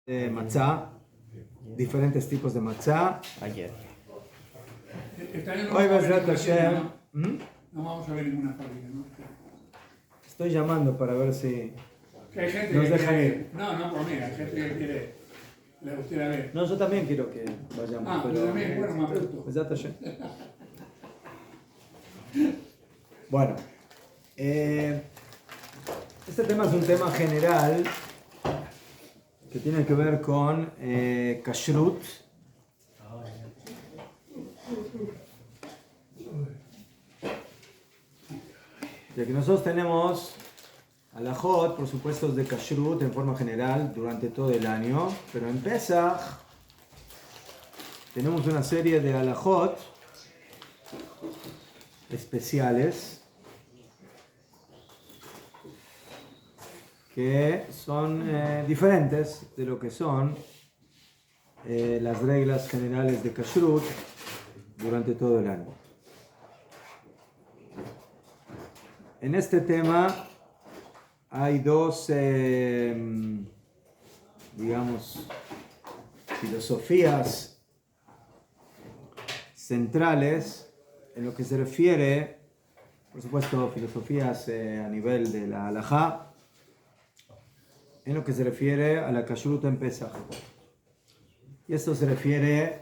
matzá, diferentes tipos de matzá. Ayer. Hoy Bezrat Hashem, No vamos a ver ninguna fábrica, ¿no? estoy llamando para ver si Que hay gente nos que dejan quiere... ir. No, por mí, hay gente que quiere... Le gustaría ver. No, yo también quiero que vayamos, Ah, pero yo también, bueno, me apunto. Bezrat Hashem. Bueno, este tema es un tema general que tiene que ver con kashrut. Ya que nosotros tenemos halajot, por supuesto, de kashrut en forma general durante todo el año, pero en Pesach tenemos una serie de halajot especiales que son diferentes de lo que son las reglas generales de kashrut durante todo el año. En este tema hay dos, digamos, filosofías centrales en lo que se refiere, por supuesto, filosofías a nivel de la halajá, en lo que se refiere a la kashrut en Pesach. Y esto se refiere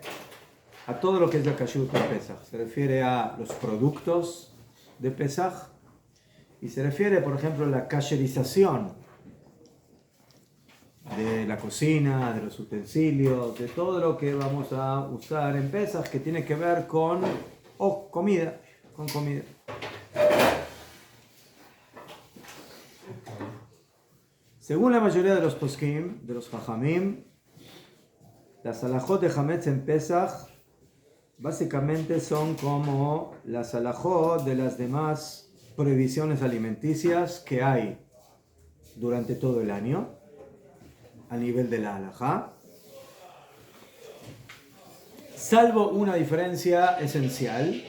a todo lo que es la kashrut en Pesach. Se refiere a los productos de Pesach y se refiere, por ejemplo, a la kasherización de la cocina, de los utensilios, de todo lo que vamos a usar en Pesach que tiene que ver con comida, con comida. Según la mayoría de los poskim, de los jajamim, las halajot de Hametz en Pesach básicamente son como las halajot de las demás prohibiciones alimenticias que hay durante todo el año a nivel de la halajá, salvo una diferencia esencial,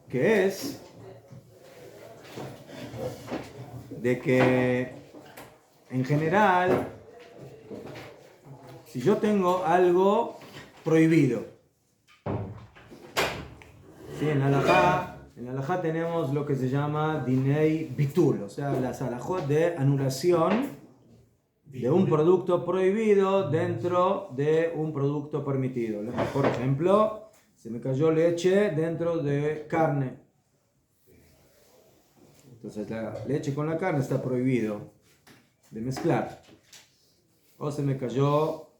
que es de que en general, si yo tengo algo prohibido, ¿sí? En la halajá tenemos lo que se llama dinei bitul, o sea, las halajot de anulación de un producto prohibido dentro de un producto permitido. Por ejemplo, se me cayó leche dentro de carne. Entonces la leche con la carne está prohibido de mezclar. O se me cayó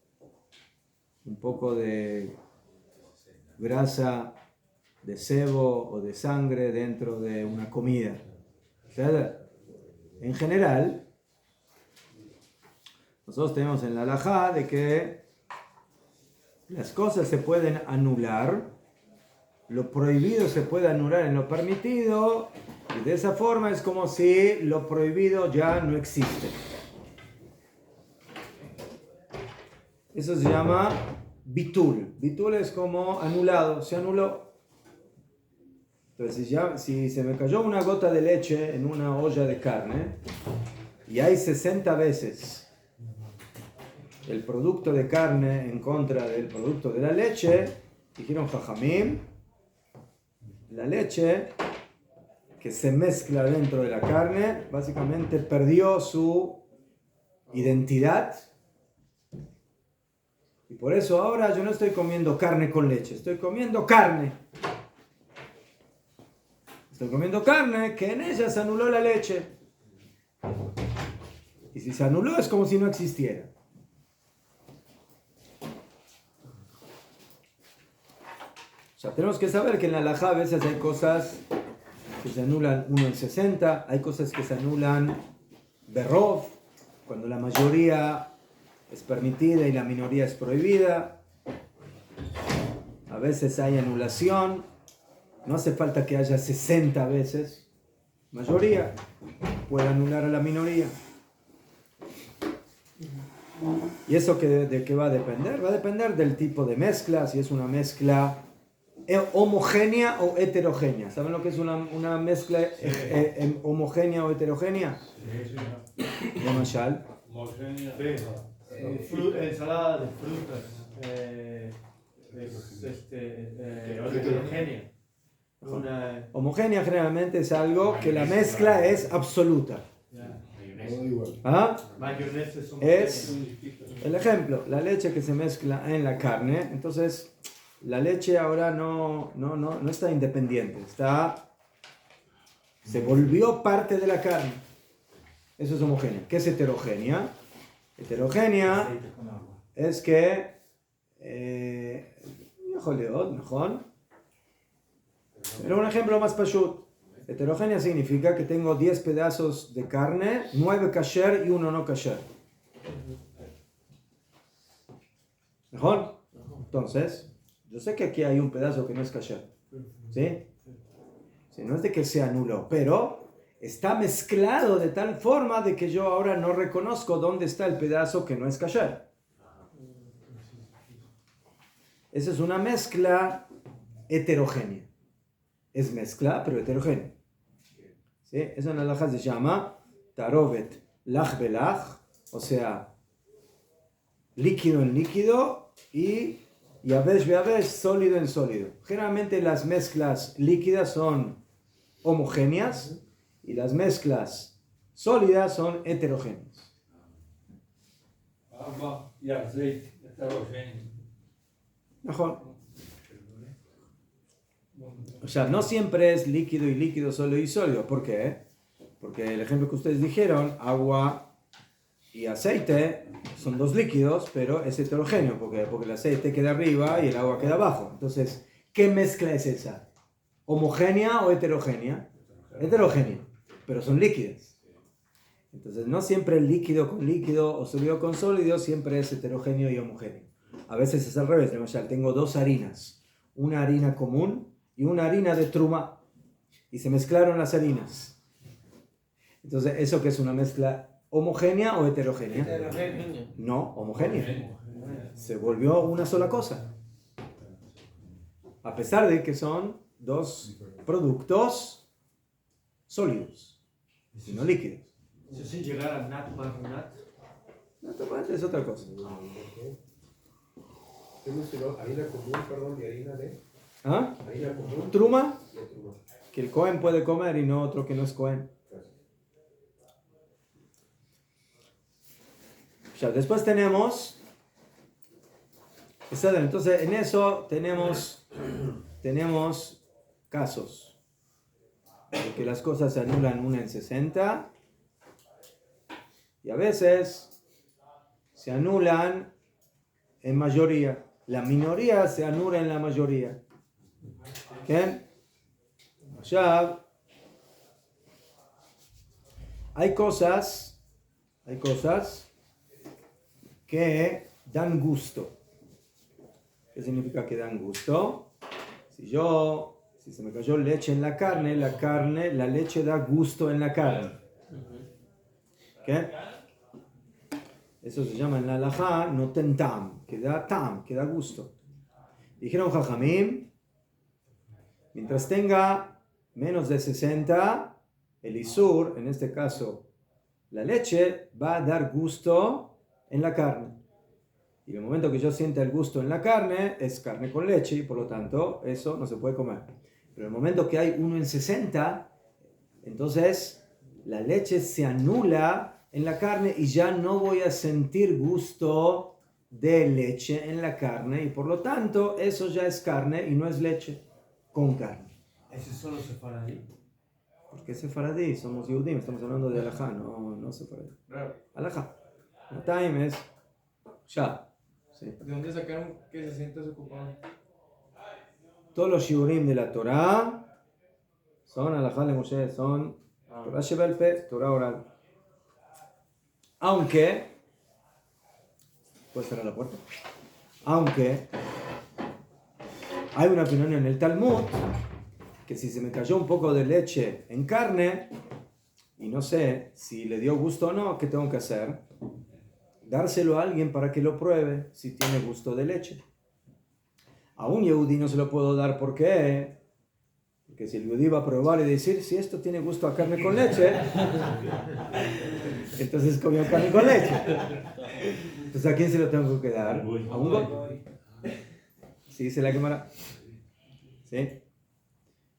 un poco de grasa de sebo o de sangre dentro de una comida. O sea, en general, nosotros tenemos en la halajá de que las cosas se pueden anular, lo prohibido se puede anular en lo permitido, y de esa forma es como si lo prohibido ya no existe. Eso se llama bitul. Bitul es como anulado, se anuló. Entonces, si se me cayó una gota de leche en una olla de carne y hay 60 veces el producto de carne en contra del producto de la leche, dijeron jajamim, la leche que se mezcla dentro de la carne básicamente perdió su identidad. Y por eso ahora yo no estoy comiendo carne con leche, estoy comiendo carne. Estoy comiendo carne que en ella se anuló la leche. Y si se anuló es como si no existiera. O sea, tenemos que saber que en la halajá a veces hay cosas que se anulan 1 en 60, hay cosas que se anulan berrov, cuando la mayoría es permitida y la minoría es prohibida. A veces hay anulación, no hace falta que haya 60 veces, mayoría puede anular a la minoría. ¿Y eso de qué va a depender? Va a depender del tipo de mezcla, si es una mezcla homogénea o heterogénea. ¿Saben lo que es una mezcla homogénea o heterogénea? Sí, sí. De Mashal. Homogénea. ensalada de frutas, heterogénea. Homogénea generalmente es algo que la mezcla es absoluta. ¿Ah? Es el ejemplo, la leche que se mezcla en la carne. Entonces, la leche ahora no está independiente, se volvió parte de la carne. Eso es homogénea. ¿Qué es heterogénea? Heterogénea es que pero un ejemplo más pashut. Heterogénea significa que tengo 10 pedazos de carne, 9 kasher y 1 no kasher. ¿Mejor? Entonces, yo sé que aquí hay un pedazo que no es kasher. ¿Sí? Sí, no es de que se anuló, pero está mezclado de tal forma de que yo ahora no reconozco dónde está el pedazo que no es kasher. Esa es una mezcla heterogénea. Es mezcla, pero heterogénea. ¿Sí? Eso en la halajá se llama tarovet lach belach, o sea, líquido en líquido y yavesh beyavesh, sólido en sólido. Generalmente las mezclas líquidas son homogéneas y las mezclas sólidas son heterogéneas. Mejor. O sea, no siempre es líquido y líquido, sólido y sólido. ¿Por qué? Porque el ejemplo que ustedes dijeron, agua y aceite, son dos líquidos, pero es heterogéneo, porque el aceite queda arriba y el agua queda abajo. Entonces, ¿qué mezcla es esa? ¿Homogénea o heterogénea? Heterogénea, pero son líquidas. Entonces, no siempre el líquido con líquido o sólido con sólido siempre es heterogéneo y homogéneo. A veces es al revés. Tengo dos harinas, una harina común y una harina de truma, y se mezclaron las harinas. Entonces, ¿eso qué es una mezcla homogénea o heterogénea? Heterogénea. No, homogénea. Se volvió una sola cosa. A pesar de que son dos productos sólidos, y no líquidos. ¿Eso sin llegar a nat más nat? Nat es otra cosa. ¿Qué mencionó? Harina común, perdón, y harina de... ¿Ah? Harina común. Truma, y de truma. que el Cohen puede comer y no otro que no es Cohen. Ya, después tenemos, entonces en eso tenemos casos de que las cosas se anulan una en 60 y a veces se anulan en mayoría. La minoría se anula en la mayoría. ¿Qué? Ya hay cosas que dan gusto. ¿Qué significa que dan gusto? Si se me cayó leche en la carne, la leche da gusto en la carne. ¿Qué? Eso se llama en la halajá noten tam, que da gusto. Dijeron Jajamim, mientras tenga menos de 60, el isur, en este caso la leche, va a dar gusto en la carne. Y en el momento que yo sienta el gusto en la carne, es carne con leche y por lo tanto eso no se puede comer. Pero en el momento que hay 1 en 60, entonces la leche se anula en la carne y ya no voy a sentir gusto de leche en la carne y por lo tanto eso ya es carne y no es leche con carne. ¿Ese es solo sefaradí? ¿Por qué sefaradí? Somos Yehudim, estamos hablando de halajá, no sefaradí. Halajá. La time es ya. Sí. ¿De dónde sacaron que 60 se ocupaban? Todos los shiurim de la Torah son halajá de Moshe, son Torah Shebal Peh, Torah oral. Aunque, ¿puedes cerrar la puerta? Aunque hay una opinión en el Talmud que si se me cayó un poco de leche en carne y no sé si le dio gusto o no, ¿qué tengo que hacer? Dárselo a alguien para que lo pruebe si tiene gusto de leche. A un yehudí no se lo puedo dar, ¿por qué? Porque si el yehudí va a probar y decir, si esto tiene gusto a carne con leche, entonces comió carne con leche. Entonces, ¿a quién se lo tengo que dar? A un goy. ¿Sí dice la Gemara? ¿Sí?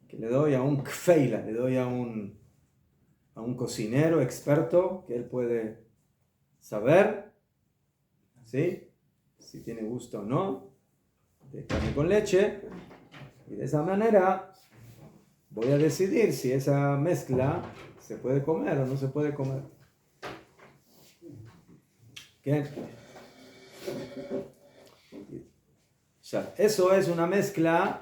Que le doy a un kfeila, le doy a un cocinero experto que él puede saber, ¿sí? Si tiene gusto o no, de carne con leche. Y de esa manera voy a decidir si esa mezcla se puede comer o no se puede comer. ¿Qué? Ya, eso es una mezcla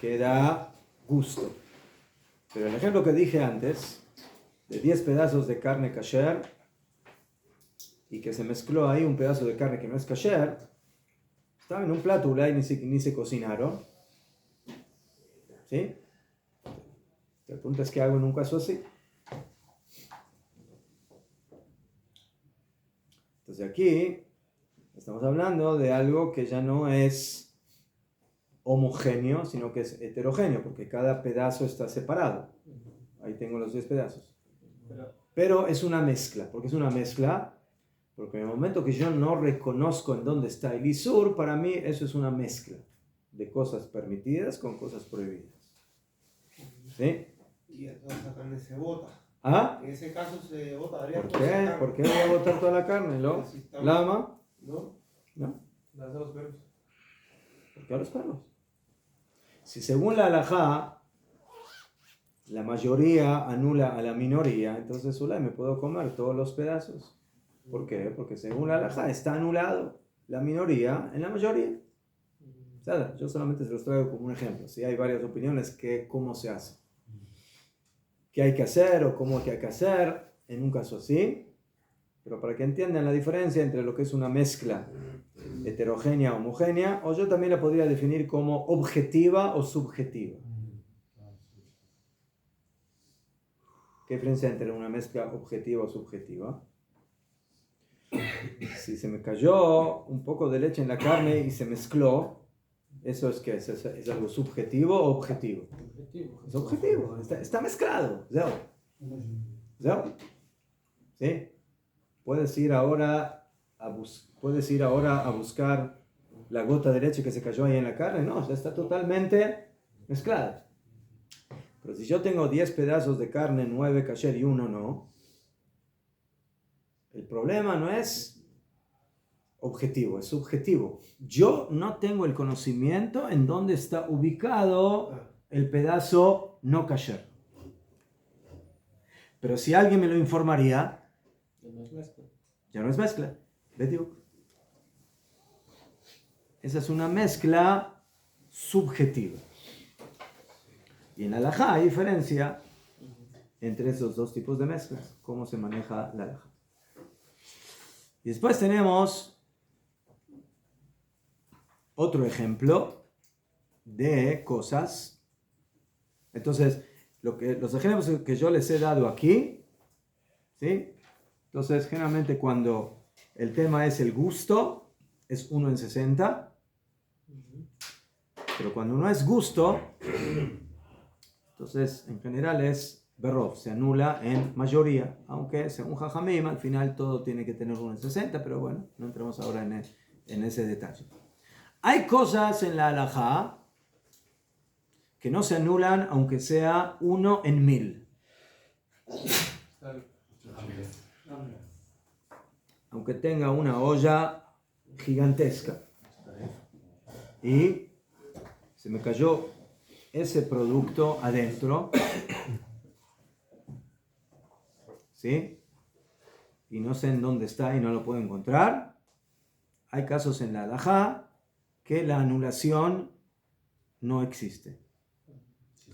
que da gusto. Pero el ejemplo que dije antes, de 10 pedazos de carne kasher, y que se mezcló ahí un pedazo de carne que no es kasher, estaba en un plato y ni se cocinaron. ¿Sí? La pregunta es qué hago en un caso así. Entonces aquí estamos hablando de algo que ya no es homogéneo, sino que es heterogéneo, porque cada pedazo está separado. Ahí tengo los 10 pedazos. Pero es una mezcla. ¿Por qué es una mezcla? Porque en el momento que yo no reconozco en dónde está el isur, para mí eso es una mezcla de cosas permitidas con cosas prohibidas. ¿Sí? Y entonces la carne se bota. ¿Ah? En ese caso se botaría ¿Por toda esa qué? carne. ¿Por qué voy a botar toda la carne? ¿Lo? Si está- ¿Lama? ¿No? ¿No? Las a los perros. ¿Por qué a los perros? Si según la halajá la mayoría anula a la minoría, entonces me puedo comer todos los pedazos. ¿Por qué? Porque según la halajá está anulado la minoría en la mayoría. O sea, yo solamente se los traigo como un ejemplo. Si hay varias opiniones que cómo se hace, qué hay que hacer o cómo hay que hacer en un caso así, pero para que entiendan la diferencia entre lo que es una mezcla heterogénea, homogénea, o yo también la podría definir como objetiva o subjetiva. ¿Qué diferencia entre una mezcla objetiva o subjetiva? Si se me cayó un poco de leche en la carne y se mezcló, ¿eso es qué? ¿Es algo subjetivo o objetivo? Es objetivo, está mezclado. ¿Zeo? ¿Sí? Puedes ir ahora a buscar la gota de leche que se cayó ahí en la carne. No, ya está totalmente mezclada. Pero si yo tengo 10 pedazos de carne, 9 kasher y 1 no, el problema no es objetivo, es subjetivo. Yo no tengo el conocimiento en dónde está ubicado el pedazo no kasher. Pero si alguien me lo informaría, ya no es mezcla. Bediuk. Esa es una mezcla subjetiva. Y en la halajá hay diferencia entre esos dos tipos de mezclas, cómo se maneja la halajá. Y después tenemos otro ejemplo de cosas. Entonces, los ejemplos que yo les he dado aquí, ¿sí? Entonces, generalmente cuando el tema es el gusto, es 1 en 60. Pero cuando no es gusto, entonces en general es berrov, se anula en mayoría. Aunque según Jajamim, al final todo tiene que tener 1 en 60, pero bueno, no entramos ahora en ese detalle. Hay cosas en la halajá que no se anulan aunque sea 1 en 1000. Aunque tenga una olla gigantesca y se me cayó ese producto adentro, ¿sí? Y no sé en dónde está y no lo puedo encontrar. Hay casos en la halajá que la anulación no existe.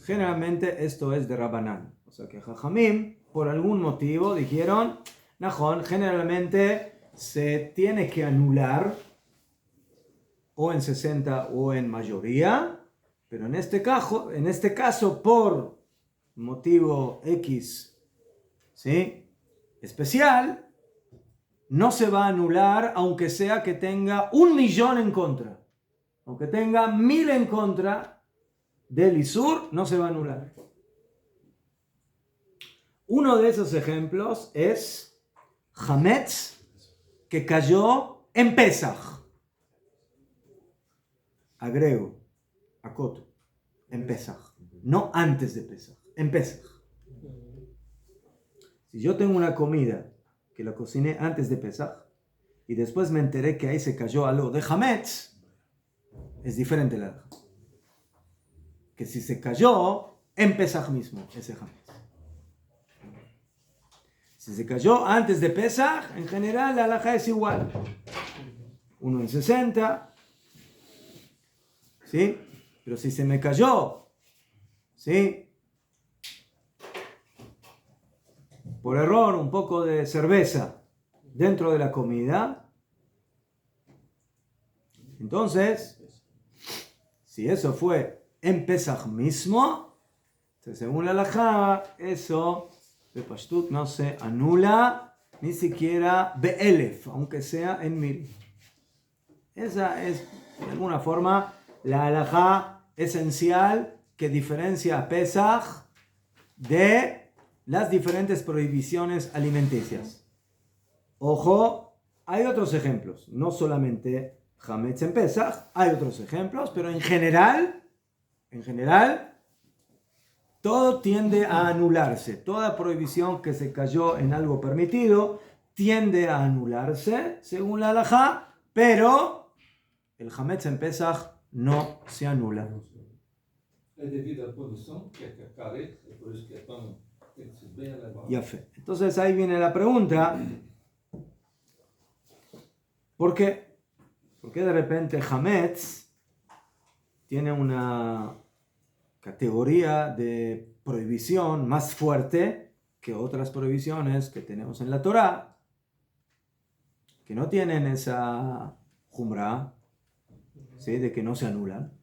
Generalmente esto es de Rabanán. O sea que Jajamim, por algún motivo, dijeron, Najón, generalmente se tiene que anular o en 60 o en mayoría, pero en este caso por motivo X, ¿sí? Especial, no se va a anular aunque sea que tenga 1.000.000 en contra. Aunque tenga 1.000 en contra del Isur, no se va a anular. Uno de esos ejemplos es Hametz que cayó en Pesaj. Agrego, acoto, en Pesaj. No antes de Pesaj, en Pesaj. Si yo tengo una comida que la cociné antes de Pesaj y después me enteré que ahí se cayó algo de Hametz, es diferente la halajá. Que si se cayó en Pesaj mismo, ese Hametz. Si se cayó antes de Pesaj, en general la halajá es igual. 1 en 60. ¿Sí? Pero si se me cayó, ¿sí?, por error, un poco de cerveza dentro de la comida, entonces, si eso fue en Pesaj mismo, entonces según la halajá, eso de Pashtut no se anula ni siquiera be'elef, aunque sea en 1000. Esa es, de alguna forma, la halajá esencial que diferencia a Pesaj de las diferentes prohibiciones alimenticias. Ojo, hay otros ejemplos, no solamente Hametz en Pesaj, hay otros ejemplos, pero en general, todo tiende a anularse. Toda prohibición que se cayó en algo permitido tiende a anularse, según la halajá, pero el Hametz en Pesaj no se anula. Es debido a la producción que acabe, por eso que toman. Ya fe. Entonces ahí viene la pregunta, ¿por qué? ¿Por qué de repente Hametz tiene una categoría de prohibición más fuerte que otras prohibiciones que tenemos en la Torá, que no tienen esa jumra, ¿sí?, de que no se anulan?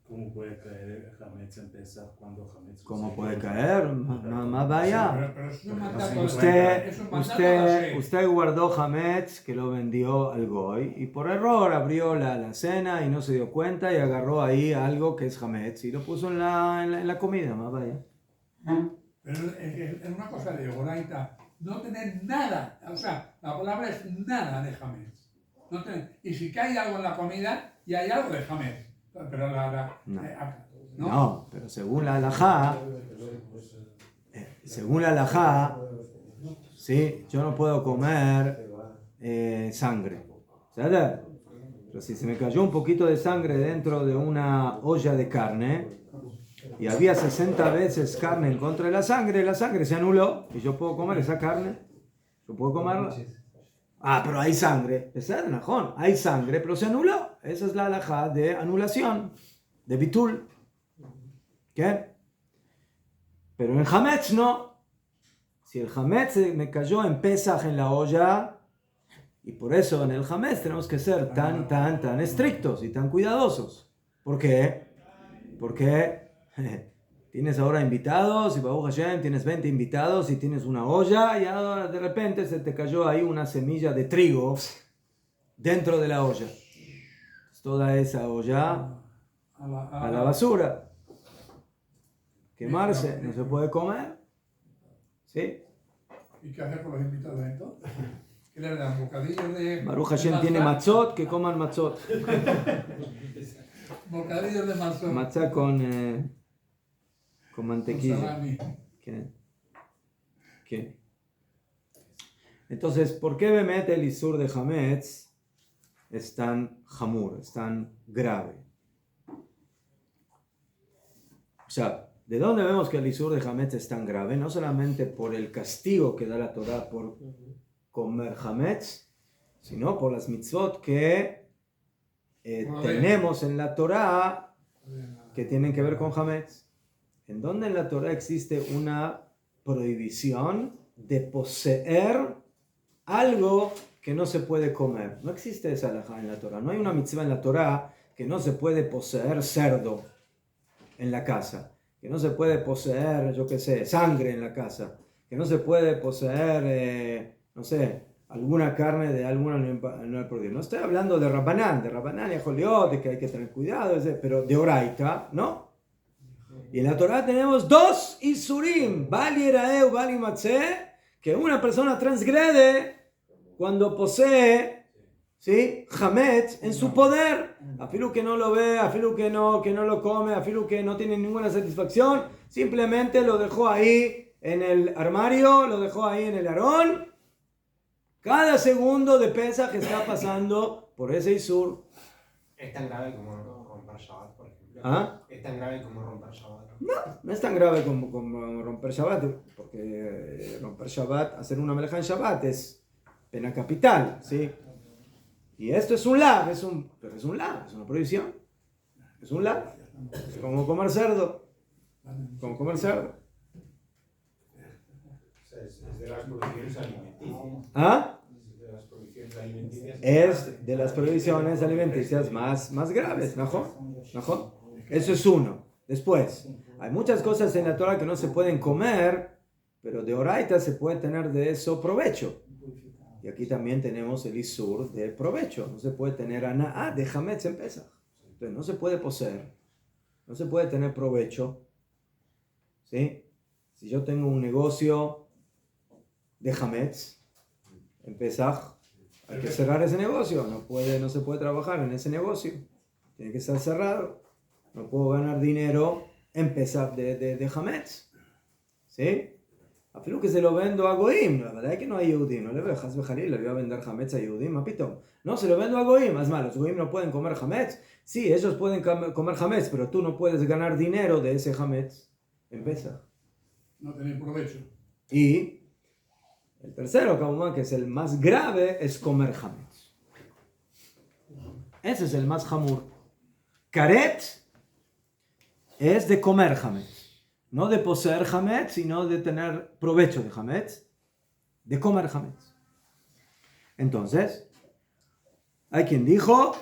¿Cómo puede caer Hametz en Pesaj cuando Hametz? ¿Cómo puede caer? Más vaya. Pero es un Usted guardó Hametz que lo vendió al Goy y por error abrió la cena y no se dio cuenta y agarró ahí algo que es Hametz y lo puso en la comida, más vaya. Pero es una cosa de Oraita, no tener nada, o sea, la palabra es nada de Hametz. No tener, y si cae algo en la comida, y hay algo de Hametz. Pero no, pero según la halajá, sí, yo no puedo comer sangre, ¿sabes? Pero si se me cayó un poquito de sangre dentro de una olla de carne y había 60 veces carne en contra de la sangre se anuló y yo puedo comer esa carne, yo puedo comerla. Pero hay sangre, hay sangre, pero se anuló. Esa es la halajá de anulación, de bitul. ¿Qué? Pero en Hametz no. Si el Hametz me cayó en Pesaj en la olla, y por eso en el Hametz tenemos que ser tan estrictos y tan cuidadosos. ¿Por qué? Porque tienes ahora invitados, y Baruch Hashem tienes 20 invitados y tienes una olla, y ahora de repente se te cayó ahí una semilla de trigo dentro de la olla. Toda esa olla a la basura. Quemarse, no se puede comer. ¿Sí? ¿Y qué hacer con los invitados entonces? ¿Qué le dan? ¿Bocadillos de...? Baruch Hashem tiene matzot, que coman matzot. Bocadillos de matzot. Matzá con mantequilla. ¿Qué? Entonces, ¿por qué Bemet el Isur de Hametz es tan hamur, es tan grave? O sea, ¿de dónde vemos que el Isur de Hametz es tan grave? No solamente por el castigo que da la Torá por comer Hametz, sino por las mitzvot que tenemos en la Torá que tienen que ver con Hametz. ¿En dónde en la Torá existe una prohibición de poseer algo que no se puede comer? No existe esa halajá en la Torá. No hay una mitzvah en la Torá que no se puede poseer cerdo en la casa, que no se puede poseer, yo qué sé, sangre en la casa, que no se puede poseer, no sé, alguna carne de algún animal por Dios. No estoy hablando de Rabbanán y Joliot, de que hay que tener cuidado, pero de Oraita, ¿no? Y en la Torá tenemos 2 Isurim, Bal Yeraeu, Bal Yimatzeh, que una persona transgrede cuando posee, ¿sí?, Hametz en su poder. Afilu que no lo ve, afilu que no lo come, afilu que no tiene ninguna satisfacción, simplemente lo dejó ahí en el armario, lo dejó ahí en el arón. Cada segundo de Pesaj está pasando por ese Isur. Es tan grave como romper Shabbat, por ejemplo. ¿Ah? Es tan grave como romper Shabbat. No es tan grave como romper Shabbat, porque romper Shabbat, hacer una melejá en Shabbat es pena capital, ¿sí? Y esto es un lav, pero es un lav, es una prohibición. Es un lav. Es como comer cerdo. Como comer cerdo. Es de las prohibiciones alimenticias. ¿Ah? Es de las prohibiciones alimenticias. Es de las prohibiciones alimenticias más graves, ¿no? Eso es uno. Después, hay muchas cosas en la Torah que no se pueden comer, pero de oraita se puede tener de eso provecho. Y aquí también tenemos el isur de provecho. No se puede tener ana'á de hametz en Pesaj. Entonces no se puede poseer. No se puede tener provecho. ¿Sí? Si yo tengo un negocio de hametz en Pesaj, hay que cerrar ese negocio. No se puede trabajar en ese negocio. Tiene que estar cerrado. No puedo ganar dinero en Pesaj de hametz. ¿Sí? Afilo que se lo vendo a Goim, la verdad es que no hay Yehudim, no le veo Haz Bejalil, le voy a vender Hametz a Yehudim, mapito. No, se lo vendo a Goim, es malo, los Goim no pueden comer Hametz. Sí, ellos pueden comer Hametz, pero tú no puedes ganar dinero de ese Hametz en Pesaj. No tener provecho. Y el tercero, que es el más grave, es comer Hametz. Ese es el más hamur. Karet es de comer Hametz. No de poseer Hametz, sino de tener provecho de Hametz, de comer Hametz. Entonces, hay quien dijo,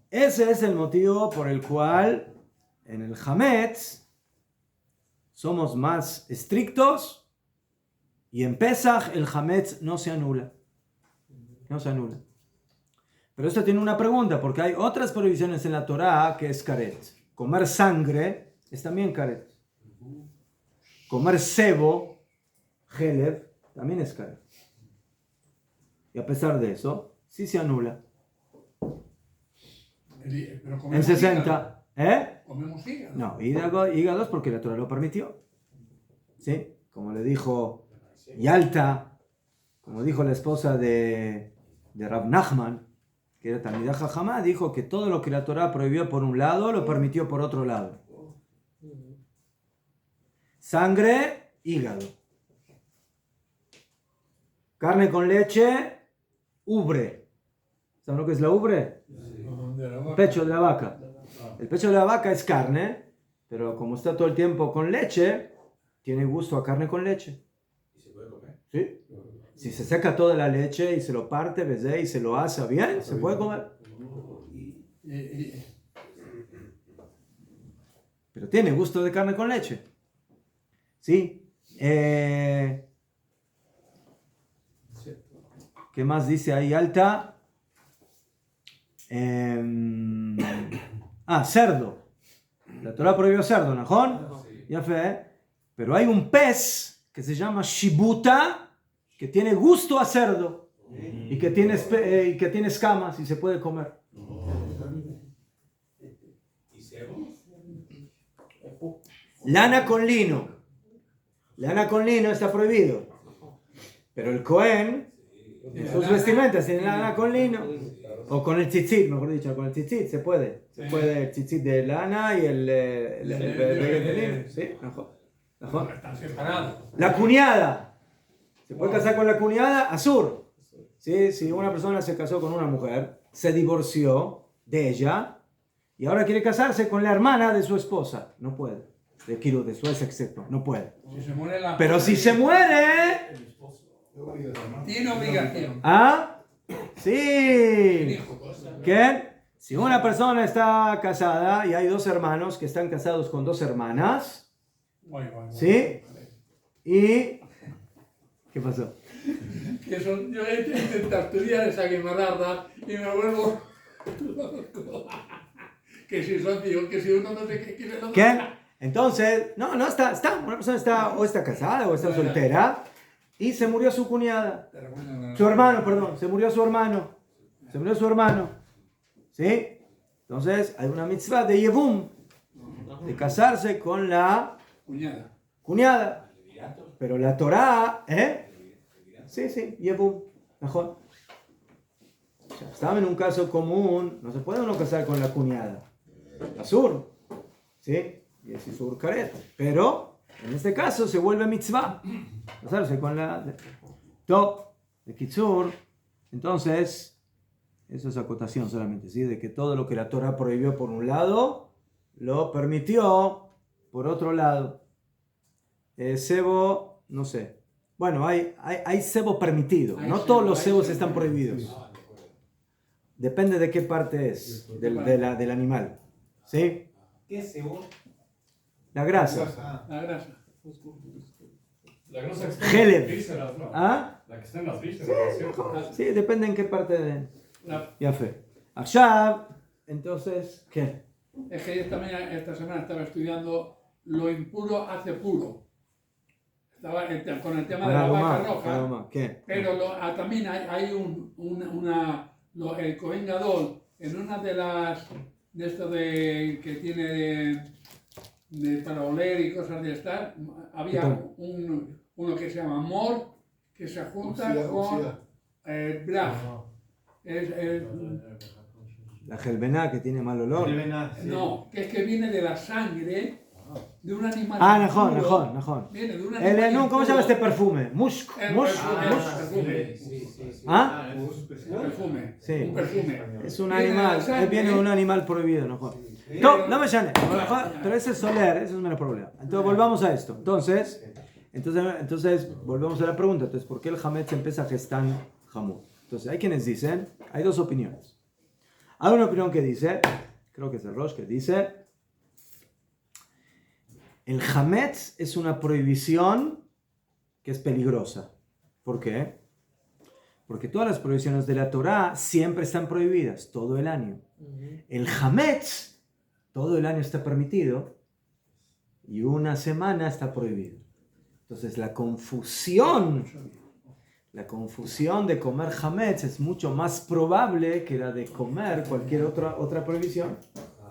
ese es el motivo por el cual en el Hametz somos más estrictos y en Pesaj el Hametz no se anula. No se anula. Pero esto tiene una pregunta, porque hay otras prohibiciones en la Torá que es Karet. Comer sangre es también Karet. Comer sebo, Helev, también es Karet. Y a pesar de eso, sí se anula. Pero En 60. ¿Eh? Comemos hígado. No, hígados porque la Torah lo permitió. ¿Sí? Como le dijo Yalta, como dijo la esposa de Rav Nachman, que era Talmidá Jajamá, dijo que todo lo que la Torah prohibió por un lado, lo permitió por otro lado. Sangre, hígado. Carne con leche, ubre. ¿Saben lo que es la ubre? Pecho de la vaca. El pecho de la vaca es carne, pero como está todo el tiempo con leche, tiene gusto a carne con leche. ¿Y se puede comer? ¿Sí? Si se seca toda la leche y se lo parte, ¿ves? Y se lo asa bien, se puede comer. Pero tiene gusto de carne con leche. ¿Sí? ¿Qué más dice ahí Alta? Cerdo. La Torah prohibió cerdo, ¿no? Ya fe. Pero hay un pez que se llama shibuta que tiene gusto a cerdo y que tiene escamas y se puede comer. ¿Y cebo? Lana con lino. Lana con lino está prohibido. Pero el Cohen, en sus vestimentas, tiene lana con lino. O con el tzitzit, mejor dicho, con el tzitzit se puede. Se puede el tzitzit de lana y el de lino. ¿Sí? Mejor. Están separados. La cuñada. ¿Se puede casar con la cuñada? Azur. ¿Sí? Si una persona se casó con una mujer, se divorció de ella y ahora quiere casarse con la hermana de su esposa. No puede. De su ex excepto. No puede. Si se muere la Pero si se muere... tiene obligación. ¿Ah? Sí. ¿Qué? Si una persona está casada y hay dos hermanos que están casados con dos hermanas, ¿sí? ¿Y qué pasó? Que son, yo he intentado estudiar esa guimarrada y me vuelvo loco. Que si son tíos, que si uno no sé qué quiere. ¿Qué? Entonces, una persona está o está casada o está soltera y se murió su cuñada. Te recomiendo Su hermano, perdón, se murió su hermano. Se murió su hermano. ¿Sí? Entonces hay una mitzvah de Yevum, de casarse con la cuñada. Pero la Torá, Sí, Yevum, mejor. O sea, estaba en un caso común, no se puede uno casar con la cuñada. Asur, ¿sí? Y es Isur Karet. Pero en este caso se vuelve mitzvah. Casarse con la. Top, de Kitzur. Entonces, eso es acotación solamente, ¿sí? De que todo lo que la Torah prohibió por un lado, lo permitió por otro lado. Cebo, no sé. Bueno, hay cebo permitido. No todos los cebos están prohibidos. Depende de qué parte es del animal. ¿Sí? ¿Qué es cebo? La grasa. La grasa. La grasa que está en Geleb. las vísceras, ¿no? ¿Ah? La que está en las vísceras, ¿cierto? Sí, depende en qué parte de... La- Ya fe. Allá, entonces, ¿qué? Es que yo también esta semana estaba estudiando lo impuro hace puro. Estaba con el tema de la vaca roja. ¿Qué? Pero también hay el Cohen Gadol, en una de las de esto que tiene para oler y cosas de estas, había uno que se llama Mor, que se junta con Braj. La gelbená que tiene mal olor. No, que es que viene de la sangre de un animal. Najón. Viene de un animal. ¿Cómo se llama este perfume? Musk. Perfume. ¿Ah? Perfume. Sí. Un perfume. Es un Viene de la animal. sangre. Viene de un animal prohibido, Najón. No me llame. Pero ese es soler, ese es menos problema. Entonces volvamos a esto. Entonces volvemos a la pregunta. Entonces, ¿por qué el Hametz empieza a gestar jamú? Entonces, hay quienes dicen, hay dos opiniones. Hay una opinión que dice, creo que es el Rosh, que dice, el Hametz es una prohibición que es peligrosa. ¿Por qué? Porque todas las prohibiciones de la Torá siempre están prohibidas, todo el año. El Hametz, todo el año está permitido y una semana está prohibido. Entonces la confusión de comer Hametz es mucho más probable que la de comer cualquier otra prohibición.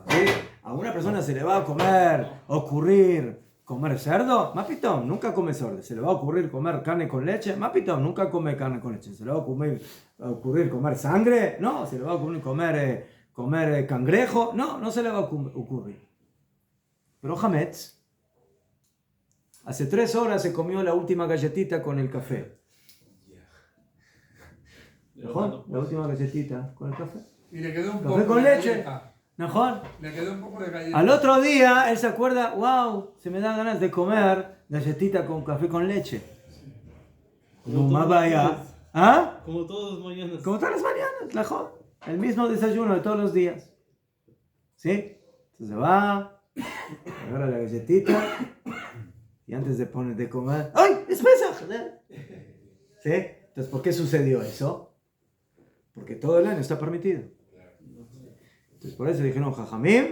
¿Sí? A una persona se le va a ocurrir comer cerdo, mapitón, nunca come cerdo. Se le va a ocurrir comer carne con leche, mapitón, nunca come carne con leche. Se le va a ocurrir comer sangre, no. Se le va a ocurrir comer cangrejo, no se le va a ocurrir. Pero Hametz, hace 3 horas se comió la última galletita con el café. ¿No? La última galletita con el café. Y le quedó un Café poco con de leche. galleta. ¿No? Le quedó un poco de galleta. Al otro día él se acuerda, wow, se me da ganas de comer galletita con café con leche. No más vaya. ¿Ah? Como todas las mañanas. Como todas las mañanas, mejor. El mismo desayuno de todos los días. ¿Sí? Entonces se va, agarra la galletita y antes de comer, ¡ay! ¡Es Pesaj! ¿Sí? Entonces, ¿por qué sucedió eso? Porque todo el año está permitido. Entonces, por eso dijeron Jajamim.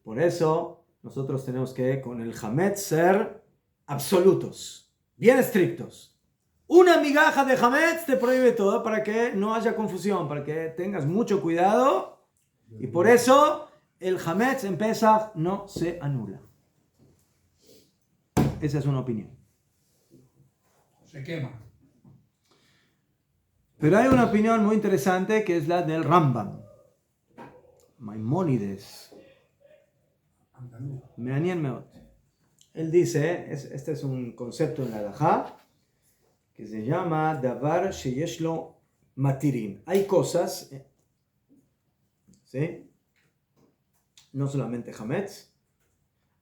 Por eso nosotros tenemos que con el Hametz ser absolutos, bien estrictos. Una migaja de Hametz te prohíbe todo para que no haya confusión, para que tengas mucho cuidado. Y por eso el Hametz en Pesach no se anula. Esa es una opinión. Se quema. Pero hay una opinión muy interesante que es la del Rambam. Maimónides. Me'anien meot. Él dice, este es un concepto en la Halajá, que se llama Davar sheyesh lo matirin. Hay cosas, ¿sí? No solamente Hametz,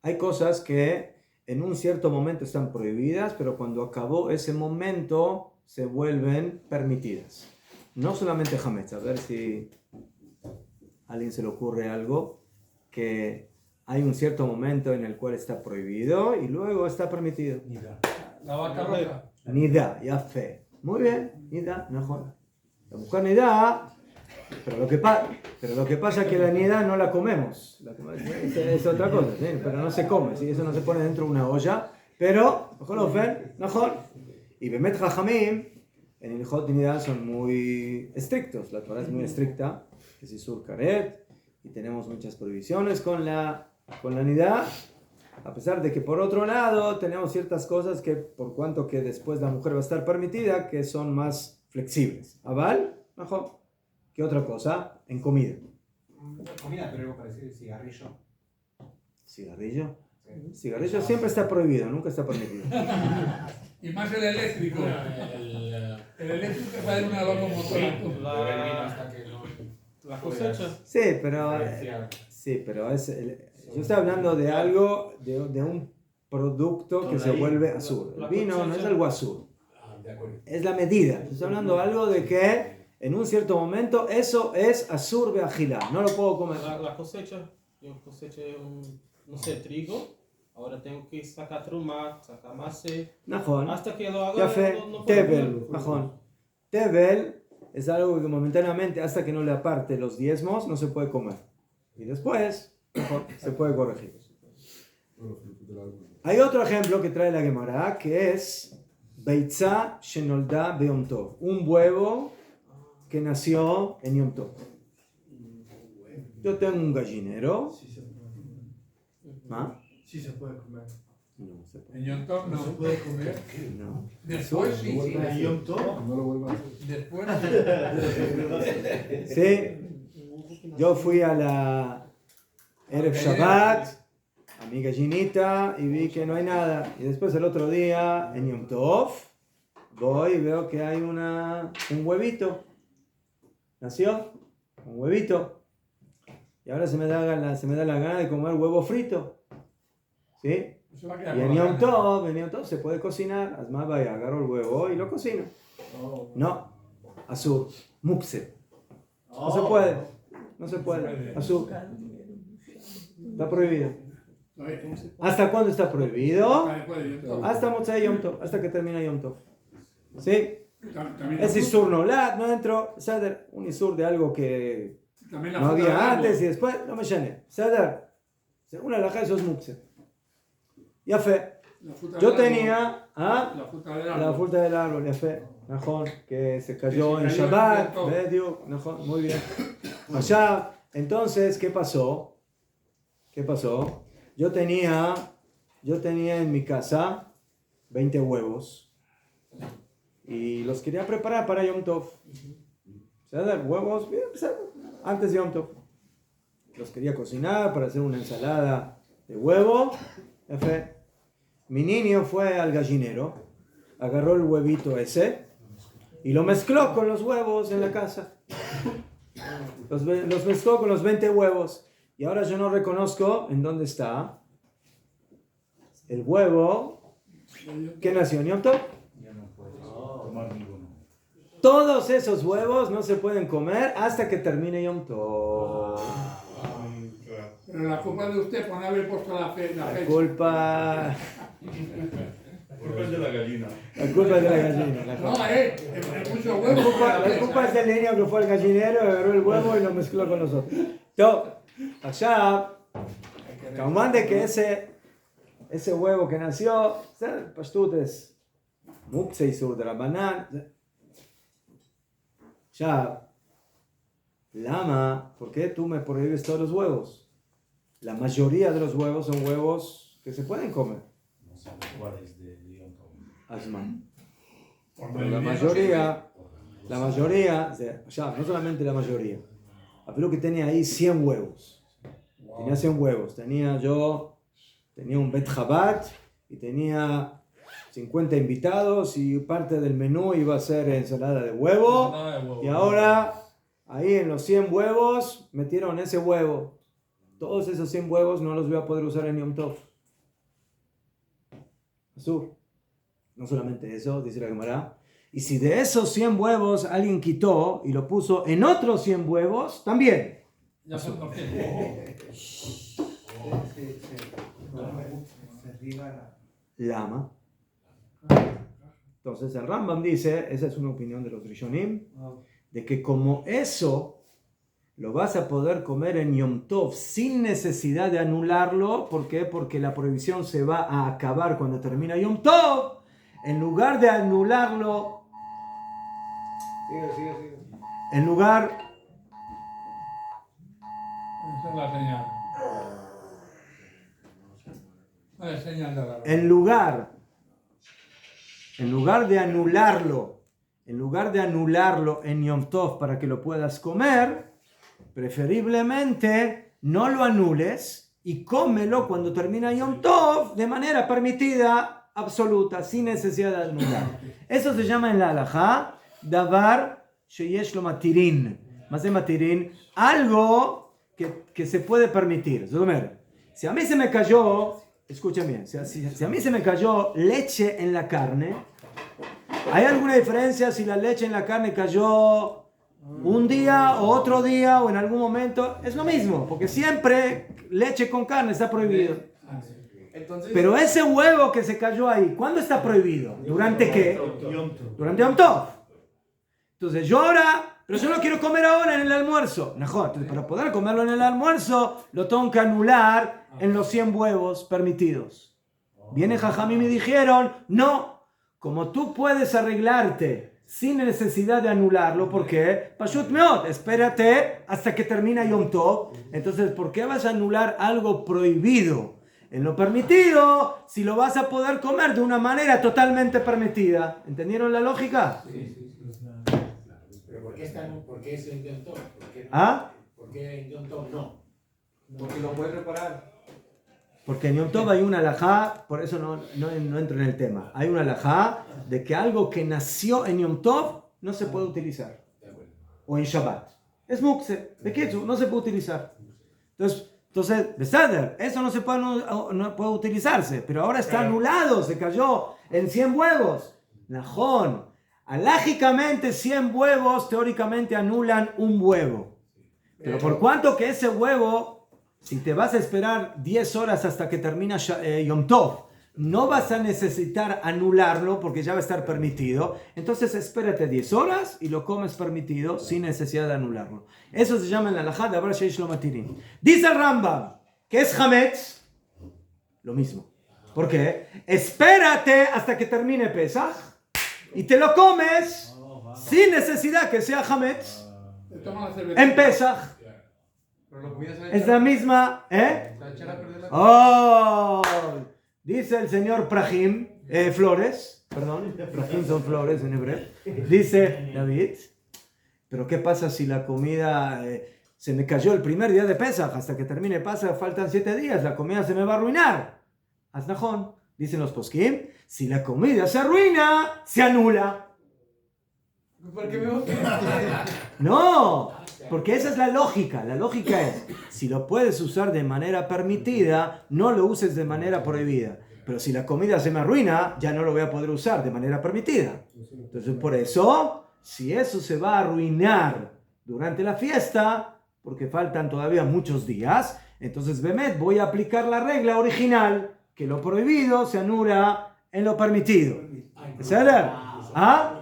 hay cosas que en un cierto momento están prohibidas, pero cuando acabó ese momento se vuelven permitidas. No solamente Hametz, a ver si a alguien se le ocurre algo, que hay un cierto momento en el cual está prohibido y luego está permitido. La vaca roja. Nida, ya fe. Muy bien, Nida, mejor. La mujer Nida, pero lo que pasa es que la Nida no la comemos. Es otra cosa, ¿sí? Pero no se come, ¿sí? Eso no se pone dentro de una olla Pero, mejor ofen, mejor. Y Bemet Jajamim, en el Ilhot Nidá son muy estrictos. La Torah es muy estricta, que es Isur Karet, y tenemos muchas prohibiciones con la Nidá. A pesar de que por otro lado tenemos ciertas cosas que por cuanto que después la mujer va a estar permitida, que son más flexibles. Aval, mejor. ¿Qué otra cosa? En comida. Comida, pero algo parecido al cigarrillo. ¿Cigarrillo? Cigarrillo siempre está prohibido, nunca está permitido. Y más el eléctrico. El eléctrico te va a dar una locomotora. Beber vino hasta que no. La cosecha. Sí, pero yo estoy hablando de algo, de un producto que se vuelve azul. El vino no es algo azul. De acuerdo. Es la medida. Estoy hablando de algo de que en un cierto momento eso es azur beajilá. No lo puedo comer. La cosecha, yo coseché no sé, trigo. Ahora tengo que sacar trumá, sacar mase. Najón. Hasta que lo haga. Ya fe. no puedo Tevel. comer. Najón. Tevel es algo que momentáneamente, hasta que no le aparte los diezmos, no se puede comer. Y después, mejor, se puede corregir. Hay otro ejemplo que trae la Gemara, que es Beitzá Shenolda Beom Tov. Un huevo que nació en Yom Tov. Yo tengo un gallinero. ¿Ah? Sí se puede comer. No se puede. En Yom Tov no. Se puede comer. No. Después sí. ¿En Yom Tov? No lo vuelvas a hacer. Después Sí. Yo fui a la Erev Shabbat, a mi gallinita, y vi que no hay nada. Y después el otro día, en Yom Tov, voy y veo que hay un huevito. ¿Nació? Un huevito. Y ahora se me da la gana de comer huevo frito. ¿Sí? se va a quedar Y con en la Yom gana. Tov, se puede cocinar. Asma vaya, agarro el huevo y lo cocino. No. Azul. Mukse. No se puede. No se puede. Azul. Está prohibido. ¿Hasta cuándo está prohibido? Después de Yom Tov. Hasta Motzei Yom Tov. Hasta que termina Yom Tov. ¿Sí? También Es Isur Nolat, no entro. Seder, un Isur de algo que también la no fruta del había árbol. antes y después, no me llene. Seder, según la laja, eso es Mukse. Ya fe. La fruta Yo del árbol. tenía La fruta del árbol. la fruta del árbol, ya fe. Najón, que se cayó Que en se cayó Shabbat. en Yom Tov. Medio, Najón, muy bien. Allá, entonces, ¿qué pasó? ¿Qué pasó? Yo tenía en mi casa 20 huevos. Y los quería preparar para Yom Tov. O sea, huevos, bien, antes de Yom Tov. Los quería cocinar para hacer una ensalada de huevo. F. Mi niño fue al gallinero, agarró el huevito ese y lo mezcló con los huevos en la casa. Los mezcló con los 20 huevos. Y ahora yo no reconozco en dónde está el huevo que nació en Yom Tov. Ya no puedes tomar ninguno. Todos esos huevos no se pueden comer hasta que termine Yom Tov. Pero la culpa de usted por no haber puesto la fecha. La culpa Culpa de la gallina. es de la gallina. No, es mucho huevo. La culpa es del niño que fue al gallinero, agarró el huevo y lo mezcló con los otros. Entonces, allá, Kauman de que ese huevo que nació, pastutes, mukse y sur de la banana. Ya, Lama, ¿por qué tú me prohíbes todos los huevos? La mayoría de los huevos son huevos que se pueden comer. No sé cuáles de Yom Tov. Asman. Por Pero la movimiento mayoría, o sea, no solamente la mayoría, pero que tenía ahí 100 huevos. Tenía 100 huevos. Tenía un Bet Chabad y tenía 50 invitados y parte del menú iba a ser ensalada de huevo. Y ahora, ahí en los 100 huevos, metieron ese huevo. Todos esos 100 huevos no los voy a poder usar en Yom Tov. Azul. No solamente eso, dice la Gemara. Y si de esos 100 huevos alguien quitó y lo puso en otros 100 huevos, también. Ya son 200. Se riega Lama. Entonces el Rambam dice, esa es una opinión de los Rishonim, de que como eso lo vas a poder comer en Yom Tov sin necesidad de anularlo. ¿Por qué? Porque la prohibición se va a acabar cuando termina Yom Tov. En lugar de anularlo, Sigue. en lugar Esa es la señal. No es señal de la en lugar de anularlo, en Yom Tov para que lo puedas comer, preferiblemente no lo anules y cómelo cuando termina Yom Tov de manera permitida, absoluta, sin necesidad de anular. Eso se llama en la halajá davar sheyesh lo matirin. Más de matirin, algo que se puede permitir. Si a mí se me cayó, escuchen bien, si a mí se me cayó leche en la carne, ¿hay alguna diferencia si la leche en la carne cayó un día o otro día o en algún momento? Es lo mismo, porque siempre leche con carne está prohibido. Entonces, Pero ese huevo que se cayó ahí, ¿cuándo está prohibido? ¿Durante qué? Durante Yom Tov. Entonces pero yo lo quiero comer ahora en el almuerzo. Mejor, entonces para poder comerlo en el almuerzo, lo tengo que anular en los 100 huevos permitidos. Viene Jajamí y me dijeron, no, como tú puedes arreglarte sin necesidad de anularlo, ¿por qué? Pashut meot, espérate hasta que termina Yom Tov. Entonces, ¿por qué vas a anular algo prohibido en lo permitido si lo vas a poder comer de una manera totalmente permitida? ¿Entendieron la lógica? Pero ¿por qué es en Yom Tov? ¿Por qué en Yom Tov no? porque lo puedes reparar. Porque en Yom Tov hay una halajá, por eso no entro en el tema. Hay una halajá de que algo que nació en Yom Tov no se puede utilizar. O en Shabbat. Es mukse. ¿De qué? No se puede utilizar. Entonces, Besader, eso no puede utilizarse. Pero ahora está anulado, se cayó en 100 huevos. Najón. Alágicamente 100 huevos teóricamente anulan un huevo. Pero por cuanto que ese huevo, si te vas a esperar 10 horas hasta que termina Yom Tov, no vas a necesitar anularlo porque ya va a estar permitido. Entonces espérate 10 horas y lo comes permitido sin necesidad de anularlo. Eso se llama en la halajá davar sheish lo matirin. Dice el Rambam que es hametz, lo mismo. ¿Por qué? Espérate hasta que termine Pesach y te lo comes sin necesidad que sea hametz Te tomas la cerveza. en Pesach. Pero lo comías Es la misma, La echar a perder la Oh, dice el señor Prahim, flores, perdón, Prahim son flores en hebreo. Dice David, pero ¿qué pasa si la comida se me cayó el primer día de Pesach? Hasta que termine Pesach faltan 7 días, la comida se me va a arruinar. Aznajón, dicen los poskim, si la comida se arruina, se anula. ¿Por qué me No, porque esa es la lógica. La lógica es, si lo puedes usar de manera permitida, no lo uses de manera prohibida. Pero si la comida se me arruina, ya no lo voy a poder usar de manera permitida. Entonces, por eso, si eso se va a arruinar durante la fiesta, porque faltan todavía muchos días, entonces, Bemet, voy a aplicar la regla original, que lo prohibido se anula en lo permitido. ¿Sabes? ¿Ah?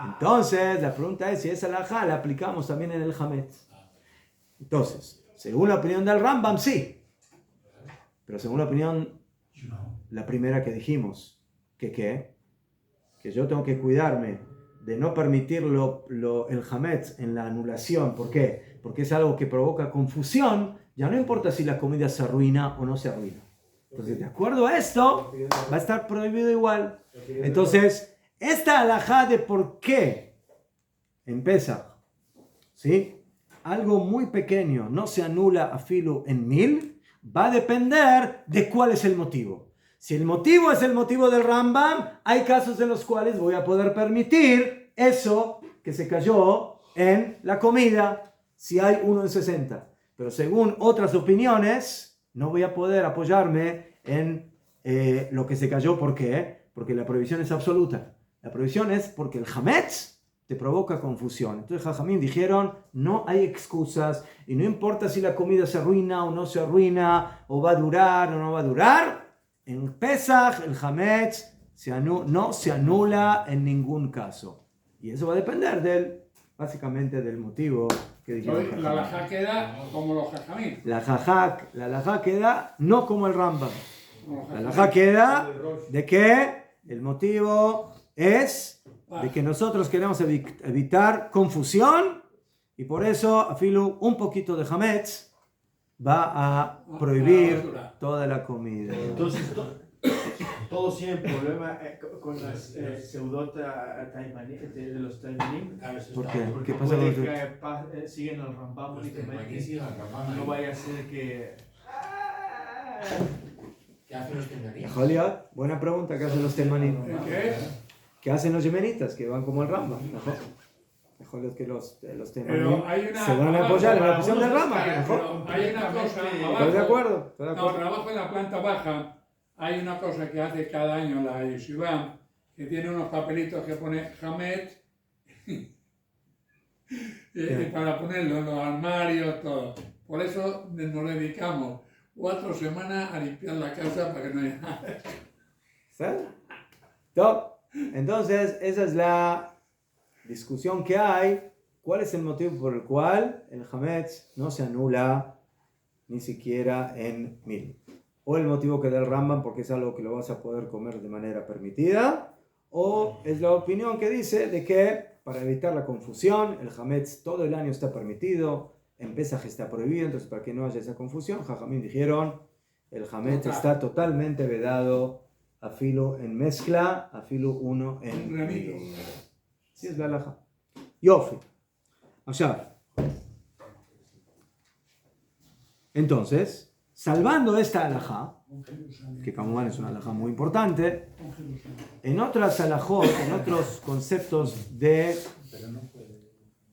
Entonces, la pregunta es si esa halajá la aplicamos también en el hametz. Entonces, según la opinión del Rambam, sí. Pero según la opinión, la primera que dijimos, que yo tengo que cuidarme de no permitir el hametz en la anulación. ¿Por qué? Porque es algo que provoca confusión. Ya no importa si la comida se arruina o no se arruina. Entonces, de acuerdo a esto, va a estar prohibido igual. Entonces, esta halajá de por qué empieza, ¿sí? Algo muy pequeño no se anula a filo en 1000, va a depender de cuál es el motivo. Si el motivo es el motivo del Rambam, hay casos en los cuales voy a poder permitir eso que se cayó en la comida, si hay 1 en 60. Pero según otras opiniones, no voy a poder apoyarme en lo que se cayó. ¿Por qué? Porque la prohibición es absoluta. La prohibición es porque el hametz te provoca confusión. Entonces Jajamín dijeron, no hay excusas y no importa si la comida se arruina o no se arruina, o va a durar o no va a durar. En Pesach el hametz no se anula en ningún caso. Y eso va a depender básicamente del motivo que dijeron. Entonces, la halajá queda como los jajamín. La halajá queda no como el Rambam. Como los La jajamín. halajá queda de que el motivo es de que nosotros queremos evitar confusión y por eso, afilu, un poquito de hametz va a prohibir toda la comida. Entonces, todos tienen problema con las seudot de los taimanim. ¿Por qué? Porque ¿Qué pasa puede con que siguen al Rambam Los únicamente. temaníes, la Ramá, No vaya a ser que... ¿Qué hacen los temaníes? Joliot, buena pregunta, ¿qué hacen los temanim? ¿Qué? ¿Qué hacen los yemenitas? Que van como el Rambam. Mejor que los temanim Pero hay una. se van a apoyar en la posición del Rambam. Pero hay una cosa. Estoy Abajo, de acuerdo, estoy de no, acuerdo. pero abajo en la planta baja hay una cosa que hace cada año la Yeshiva, que tiene unos papelitos que pone Hametz para ponerlo en los armarios, todo. Por eso nos dedicamos 4 semanas a limpiar la casa para que no haya nada. ¿Sí? Top. Entonces, esa es la discusión que hay. ¿Cuál es el motivo por el cual el Hametz no se anula ni siquiera en 1000? O el motivo que da el Rambam porque es algo que lo vas a poder comer de manera permitida, o es la opinión que dice de que para evitar la confusión, el Hametz todo el año está permitido, en Pesaj está prohibido, entonces para que no haya esa confusión, Jajamín dijeron, el Hametz está totalmente vedado, afilo en mezcla, afilo uno en Remito. Sí, es la halajá. Yofi. Allá. Entonces, salvando esta halajá, que Kamumán es una halajá muy importante, en otras halajot, en otros conceptos de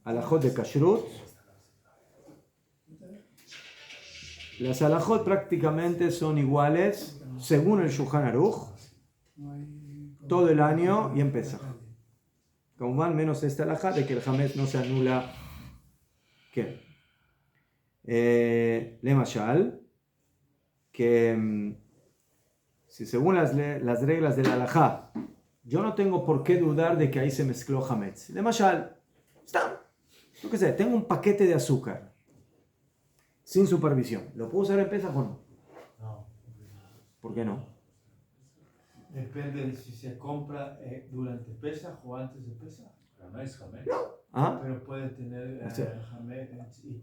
halajot de kashrut, las halajot prácticamente son iguales según el Shulchan Aruch todo el año y en Pesaj. Kamumán menos esta halajá de que el Hametz no se anula. ¿Qué? Le Mashal, que si según las reglas de la halajá, yo no tengo por qué dudar de que ahí se mezcló Hametz. Le Mashal, yo qué sé, tengo un paquete de azúcar sin supervisión. ¿Lo puedo usar en Pesaj o no? No. ¿Por qué no? Depende de si se compra durante Pesaj o antes de Pesaj. Pero no es Hametz. ¿Ah? Pero puede tener Sí. Hametz.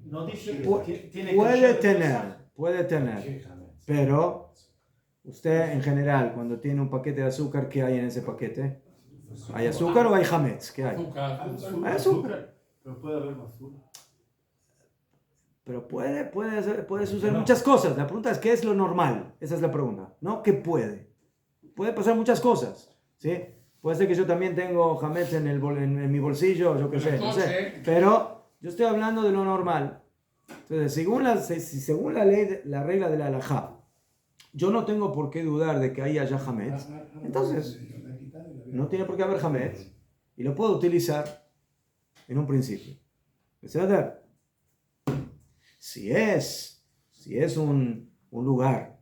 No dice Pu- que tiene Puede que tener, Sí, Hametz. pero usted en general cuando tiene un paquete de azúcar, ¿qué hay en ese paquete? ¿Hay azúcar o hay Hametz? ¿Qué hay? Azúcar. Hay azúcar. Pero puede haber basura. Pero puede suceder muchas cosas. La pregunta es, ¿qué es lo normal? Esa es la pregunta, ¿no? ¿Qué puede? Puede pasar muchas cosas, ¿sí? Puede ser que yo también tengo hametz en mi bolsillo, yo qué sé, no sé. Pero yo estoy hablando de lo normal. Entonces, según la ley, la regla de la halajá, yo no tengo por qué dudar de que ahí haya hametz. Entonces, no tiene por qué haber hametz y lo puedo utilizar en un principio. ¿Verdad? Si es un lugar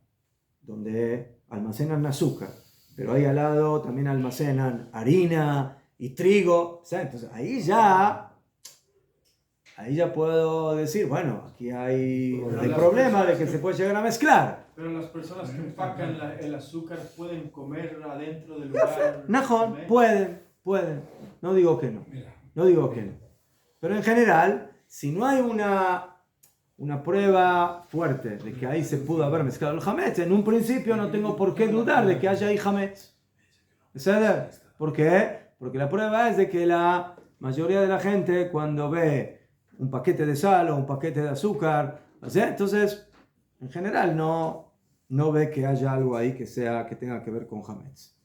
donde almacenan azúcar, pero ahí al lado también almacenan harina y trigo, ¿sabes? Entonces ahí ya puedo decir, bueno, aquí hay el problema de que se puede llegar a mezclar. Pero las personas que empacan el azúcar pueden comer adentro del lugar. Najón, pueden. No digo que no. Pero en general, si no hay una prueba fuerte de que ahí se pudo haber mezclado el hametz, en un principio no tengo por qué dudar de que haya ahí hametz. ¿Por qué? Porque la prueba es de que la mayoría de la gente cuando ve un paquete de sal o un paquete de azúcar, ¿sí? Entonces, en general no ve que haya algo ahí que tenga que ver con hametz.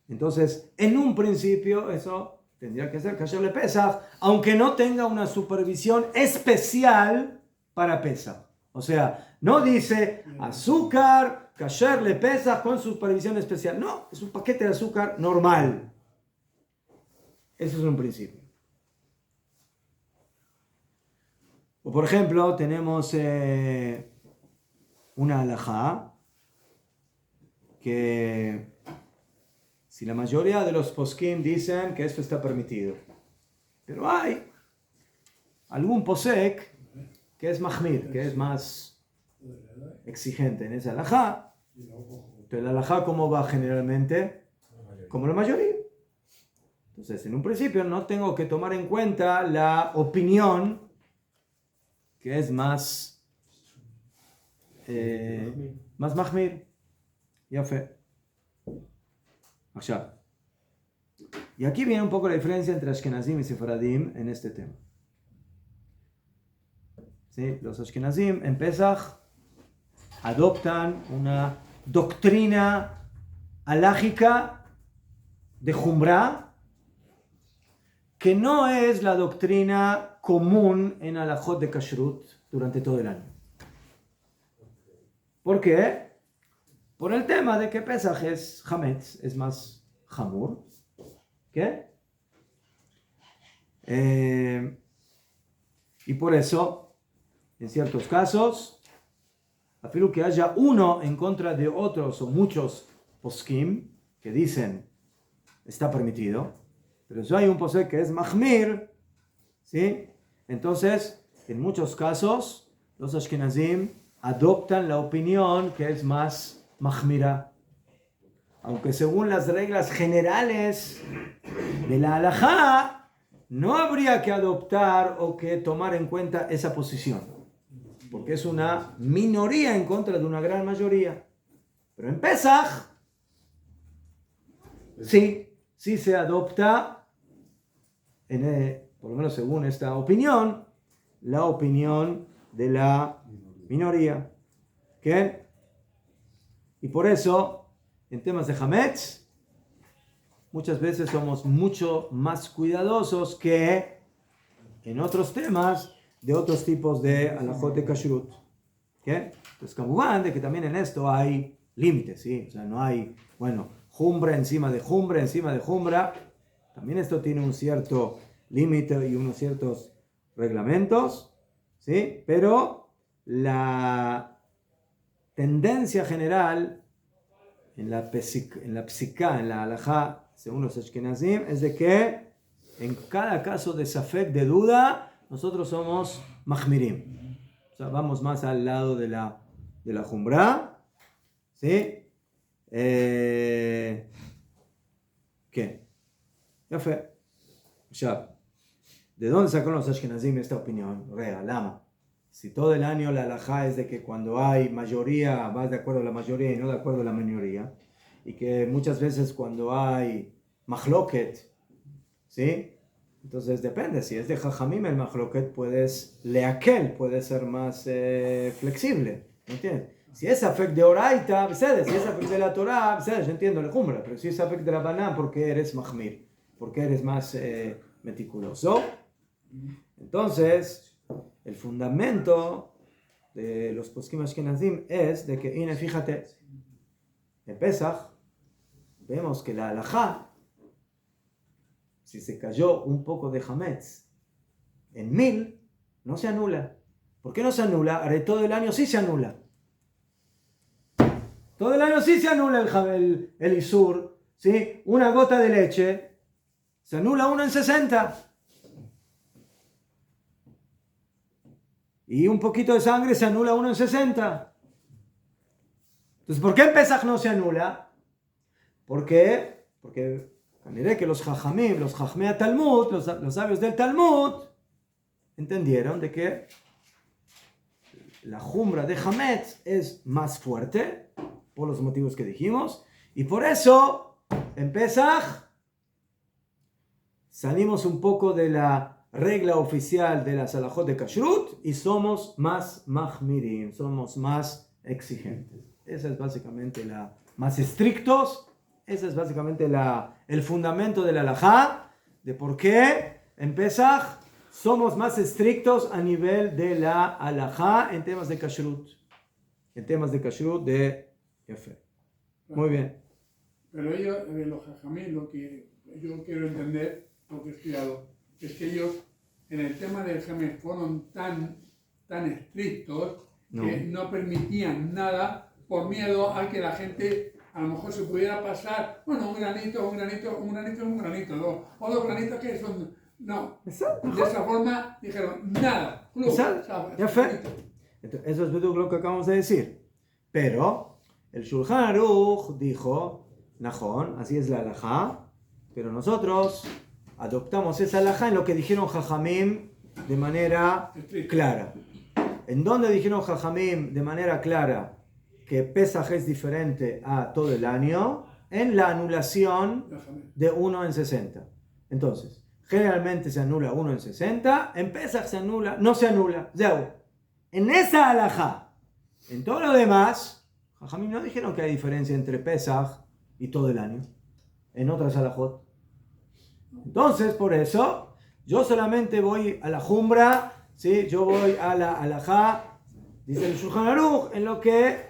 Entonces, en un principio eso tendría que ser kasher le Pesaj, aunque no tenga una supervisión especial para Pesaj. O sea, no dice azúcar, kasher le Pesaj con supervisión especial. No, es un paquete de azúcar normal. Eso es un principio. O por ejemplo, tenemos una halajá que si la mayoría de los poskim dicen que esto está permitido, pero hay algún posek que es mahmir, que es más exigente en esa halajá. Entonces la halajá, ¿cómo va generalmente? Como la mayoría. Entonces, en un principio no tengo que tomar en cuenta la opinión que es más mahmir. Ya fe. Allá. Y aquí viene un poco la diferencia entre Ashkenazim y Sefaradim en este tema. ¿Sí? Los Ashkenazim en Pesach adoptan una doctrina halágica de Jumra que no es la doctrina común en halajot de Kashrut durante todo el año. ¿Por qué? Por el tema de que Pesach es Hametz, es más Hamur. ¿Qué? Y por eso, en ciertos casos, afirmo que haya uno en contra de otros o muchos poskim que dicen está permitido, pero si hay un posek que es mahmir, ¿sí? Entonces, en muchos casos, los ashkenazim adoptan la opinión que es más mahmira. Aunque según las reglas generales de la halajá, no habría que adoptar o que tomar en cuenta esa posición, porque es una minoría en contra de una gran mayoría. Pero en Pesach, sí se adopta, por lo menos según esta opinión, la opinión de la minoría. ¿Qué? Y por eso, en temas de Hametz, muchas veces somos mucho más cuidadosos que en otros temas de otros tipos de halajot de kashrut. ¿Qué? Entonces, Kamugan, de que también en esto hay límites, ¿sí? O sea, no hay, jumbra encima de jumbra encima de jumbra. También esto tiene un cierto límite y unos ciertos reglamentos, ¿sí? Pero la tendencia general en la psiká, en la halajá, según los ashkenazim, es de que en cada caso de safek, de duda, nosotros somos mahmirim. O sea, vamos más al lado de la jumbra. ¿Sí? ¿Qué? Ya fue. Ya. ¿De dónde sacaron los ashkenazim esta opinión? Lama. Si todo el año la halajá es de que cuando hay mayoría, vas de acuerdo a la mayoría y no de acuerdo a la minoría, y que muchas veces cuando hay mahloket, ¿sí? Entonces depende, si es de Jajamim el mahloket, puedes leakel, puede ser más flexible, ¿me entiendes? Si es afect de oraita, si es afect de la Torah, yo entiendo la jumbra, pero si es afect de Rabanán, ¿por qué eres mahmir? ¿Por qué eres más meticuloso? Entonces, el fundamento de los poskim ashkenazim es de que, fíjate, en Pesach vemos que la halajá, si se cayó un poco de hametz en 1000, no se anula. ¿Por qué no se anula? Ahora todo el año sí se anula. Todo el año sí se anula el isur, ¿sí? Una gota de leche se anula uno en 60. Y un poquito de sangre se anula uno en 60. Entonces, ¿por qué en Pesach no se anula? ¿Por qué? Porque miré que los Jajamim, los Jajmea Talmud, los sabios del Talmud, entendieron de que la jumbra de Hametz es más fuerte, por los motivos que dijimos, y por eso, en Pesach, salimos un poco de la regla oficial de las halajot de kashrut y somos más mahmirim, somos más exigentes. Esa es básicamente más estrictos. Ese es básicamente el fundamento de la halajá, de por qué en Pesach somos más estrictos a nivel de la halajá en temas de kashrut. En temas de kashrut de Yafe. Muy bien. Pero ellos, los jajamí, lo que yo quiero entender, lo que he estudiado, es que ellos en el tema del Hametz fueron tan estrictos que no permitían nada por miedo a que la gente a lo mejor se pudiera pasar, un granito, o dos granitos que son No. Exacto. De esa forma dijeron nada. Club. Exacto. Ya fue. Entonces, eso es lo que acabamos de decir. Pero el Shulchan Aruch dijo, Najón, así es la halajá, pero nosotros adoptamos esa halajá en lo que dijeron Jajamim de manera clara. ¿En dónde dijeron Jajamim de manera clara que Pesaj es diferente a todo el año? En la anulación de 1 en 60. Entonces, generalmente se anula 1 en 60, en Pesaj se anula, no se anula. Zeu. En esa halajá, en todo lo demás, Jajamim no dijeron que hay diferencia entre Pesaj y todo el año. En otras halajot. Entonces, por eso, yo solamente voy a la Jumbra, ¿sí? Yo voy a la halajá, dice el Shulchan Aruch, en lo que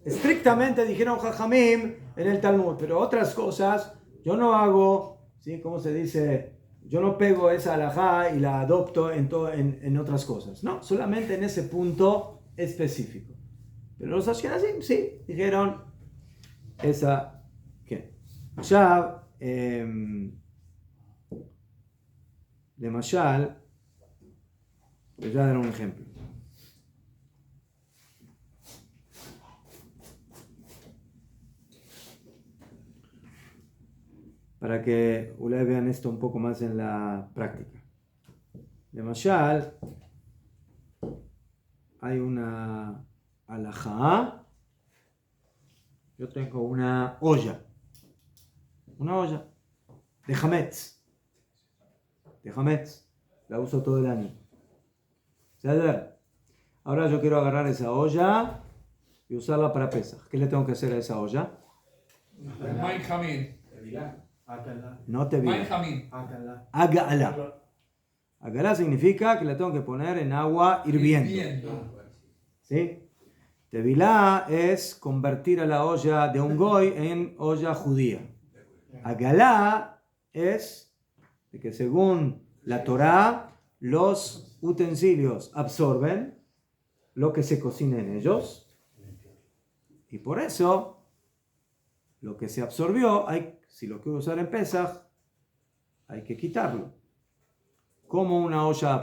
estrictamente dijeron Jajamim en el Talmud. Pero otras cosas, yo no hago, ¿sí? ¿Cómo se dice? Yo no pego esa halajá y la adopto en otras cosas. No, solamente en ese punto específico. Pero los Ashkenazim, sí, dijeron esa, ¿qué? Ya, de Mashal, les voy a dar un ejemplo. Para que ustedes vean esto un poco más en la práctica. De Mashal, hay una halajá. Yo tengo una olla de hametz. La uso todo el año. Ahora yo quiero agarrar esa olla y usarla para Pesaj. ¿Qué le tengo que hacer a esa olla? Main Jamín. No te vi. Main Jamín. Agala. Agala significa que la tengo que poner en agua hirviendo. ¿Sí? Tevilá es convertir a la olla de un goy en olla judía. Agalá es de que según la Torá, los utensilios absorben lo que se cocina en ellos. Y por eso, lo que se absorbió, si lo quiero usar en Pesaj, hay que quitarlo. Como una olla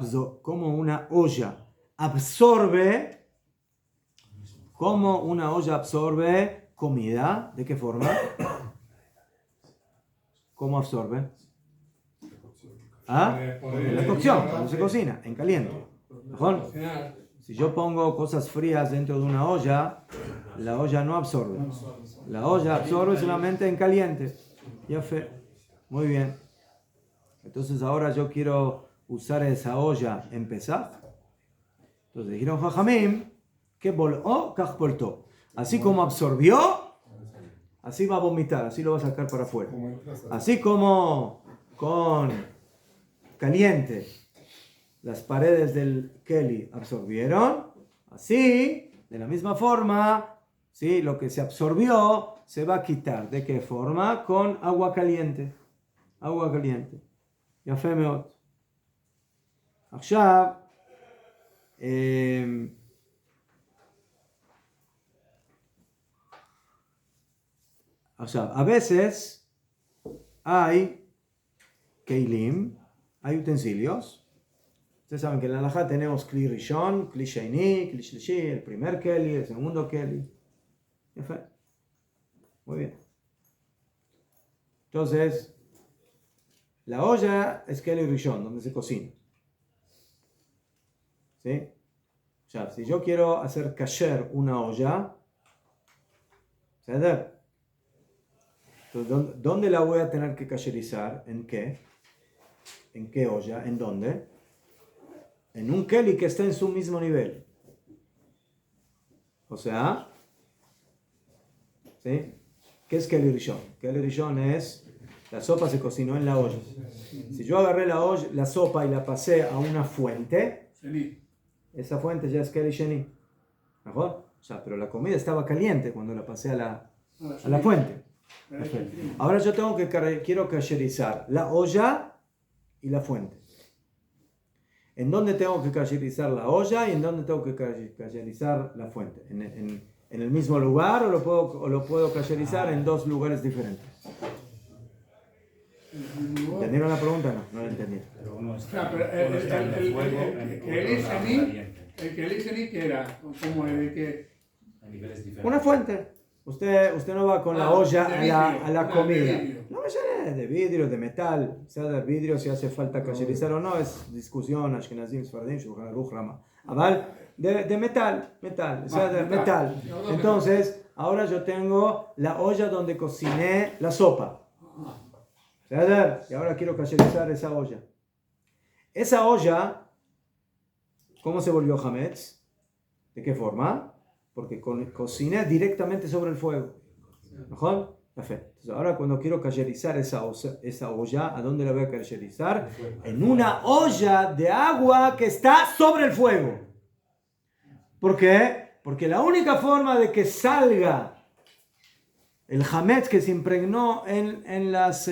absorbe comida, ¿de qué forma? ¿Cómo absorbe? En la cocción, cuando se cocina, en caliente. ¿Mejor? Si yo pongo cosas frías dentro de una olla, la olla no absorbe. La olla absorbe solamente en caliente. Ya fue. Muy bien. Entonces ahora yo quiero usar esa olla en Pesaj. Entonces dijeron Jajamim que voló, voltó. Así como absorbió, así va a vomitar, así lo va a sacar para afuera. Así como con caliente las paredes del Keli absorbieron, así, de la misma forma, ¿sí? Lo que se absorbió se va a quitar. ¿De qué forma? Con agua caliente. Agua caliente. יפה מאוד. עכשיו, a veces hay keilim, hay utensilios. Ustedes saben que en la halajá tenemos kli rishon, kli sheini, kli shlishi, el primer keli, el segundo keli. Yafé. Muy bien. Entonces, la olla es keli rishon, donde se cocina. ¿Sí? O sea, si yo quiero hacer kasher una olla, ¿sabes? Entonces, ¿dónde la voy a tener que kasherizar? ¿En qué? ¿En qué olla? ¿En dónde? En un keli que está en su mismo nivel. O sea, ¿sí? ¿Qué es keli rishon? Keli rishon es, la sopa se cocinó en la olla. Si yo agarré la sopa y la pasé a una fuente, esa fuente ya es keli sheni. ¿Mejor? O sea, pero la comida estaba caliente cuando la pasé a la fuente. Ahora yo quiero kasherizar la olla y la fuente. ¿En dónde tengo que kasherizar la olla y en dónde tengo que kasherizar la fuente? ¿En el mismo lugar o lo puedo kasherizar en dos lugares diferentes? ¿Entendieron la pregunta? No, no la entendí. Pero uno O está, sea, pero uno está en el fuego, el que Elisheni, que era, como el que... a niveles diferentes. Una fuente. Usted no va con la olla a la comida. de vidrio. No, ya de vidrio, de metal. Sea de vidrio, si hace falta cacherizar o no, es discusión. Ashkenazim, Sfaradim, Shulchan Aruch, Rama. Aval, de metal, sea de metal. Entonces, ahora yo tengo la olla donde cociné la sopa. Y ahora quiero cacherizar esa olla. Esa olla, ¿cómo se volvió Hametz? ¿De qué forma? Porque cociné directamente sobre el fuego. ¿Mejor? Perfecto. Entonces, ahora cuando quiero cacherizar esa olla, ¿a dónde la voy a cacherizar? En una olla de agua que está sobre el fuego. ¿Por qué? Porque la única forma de que salga el hametz que se impregnó en las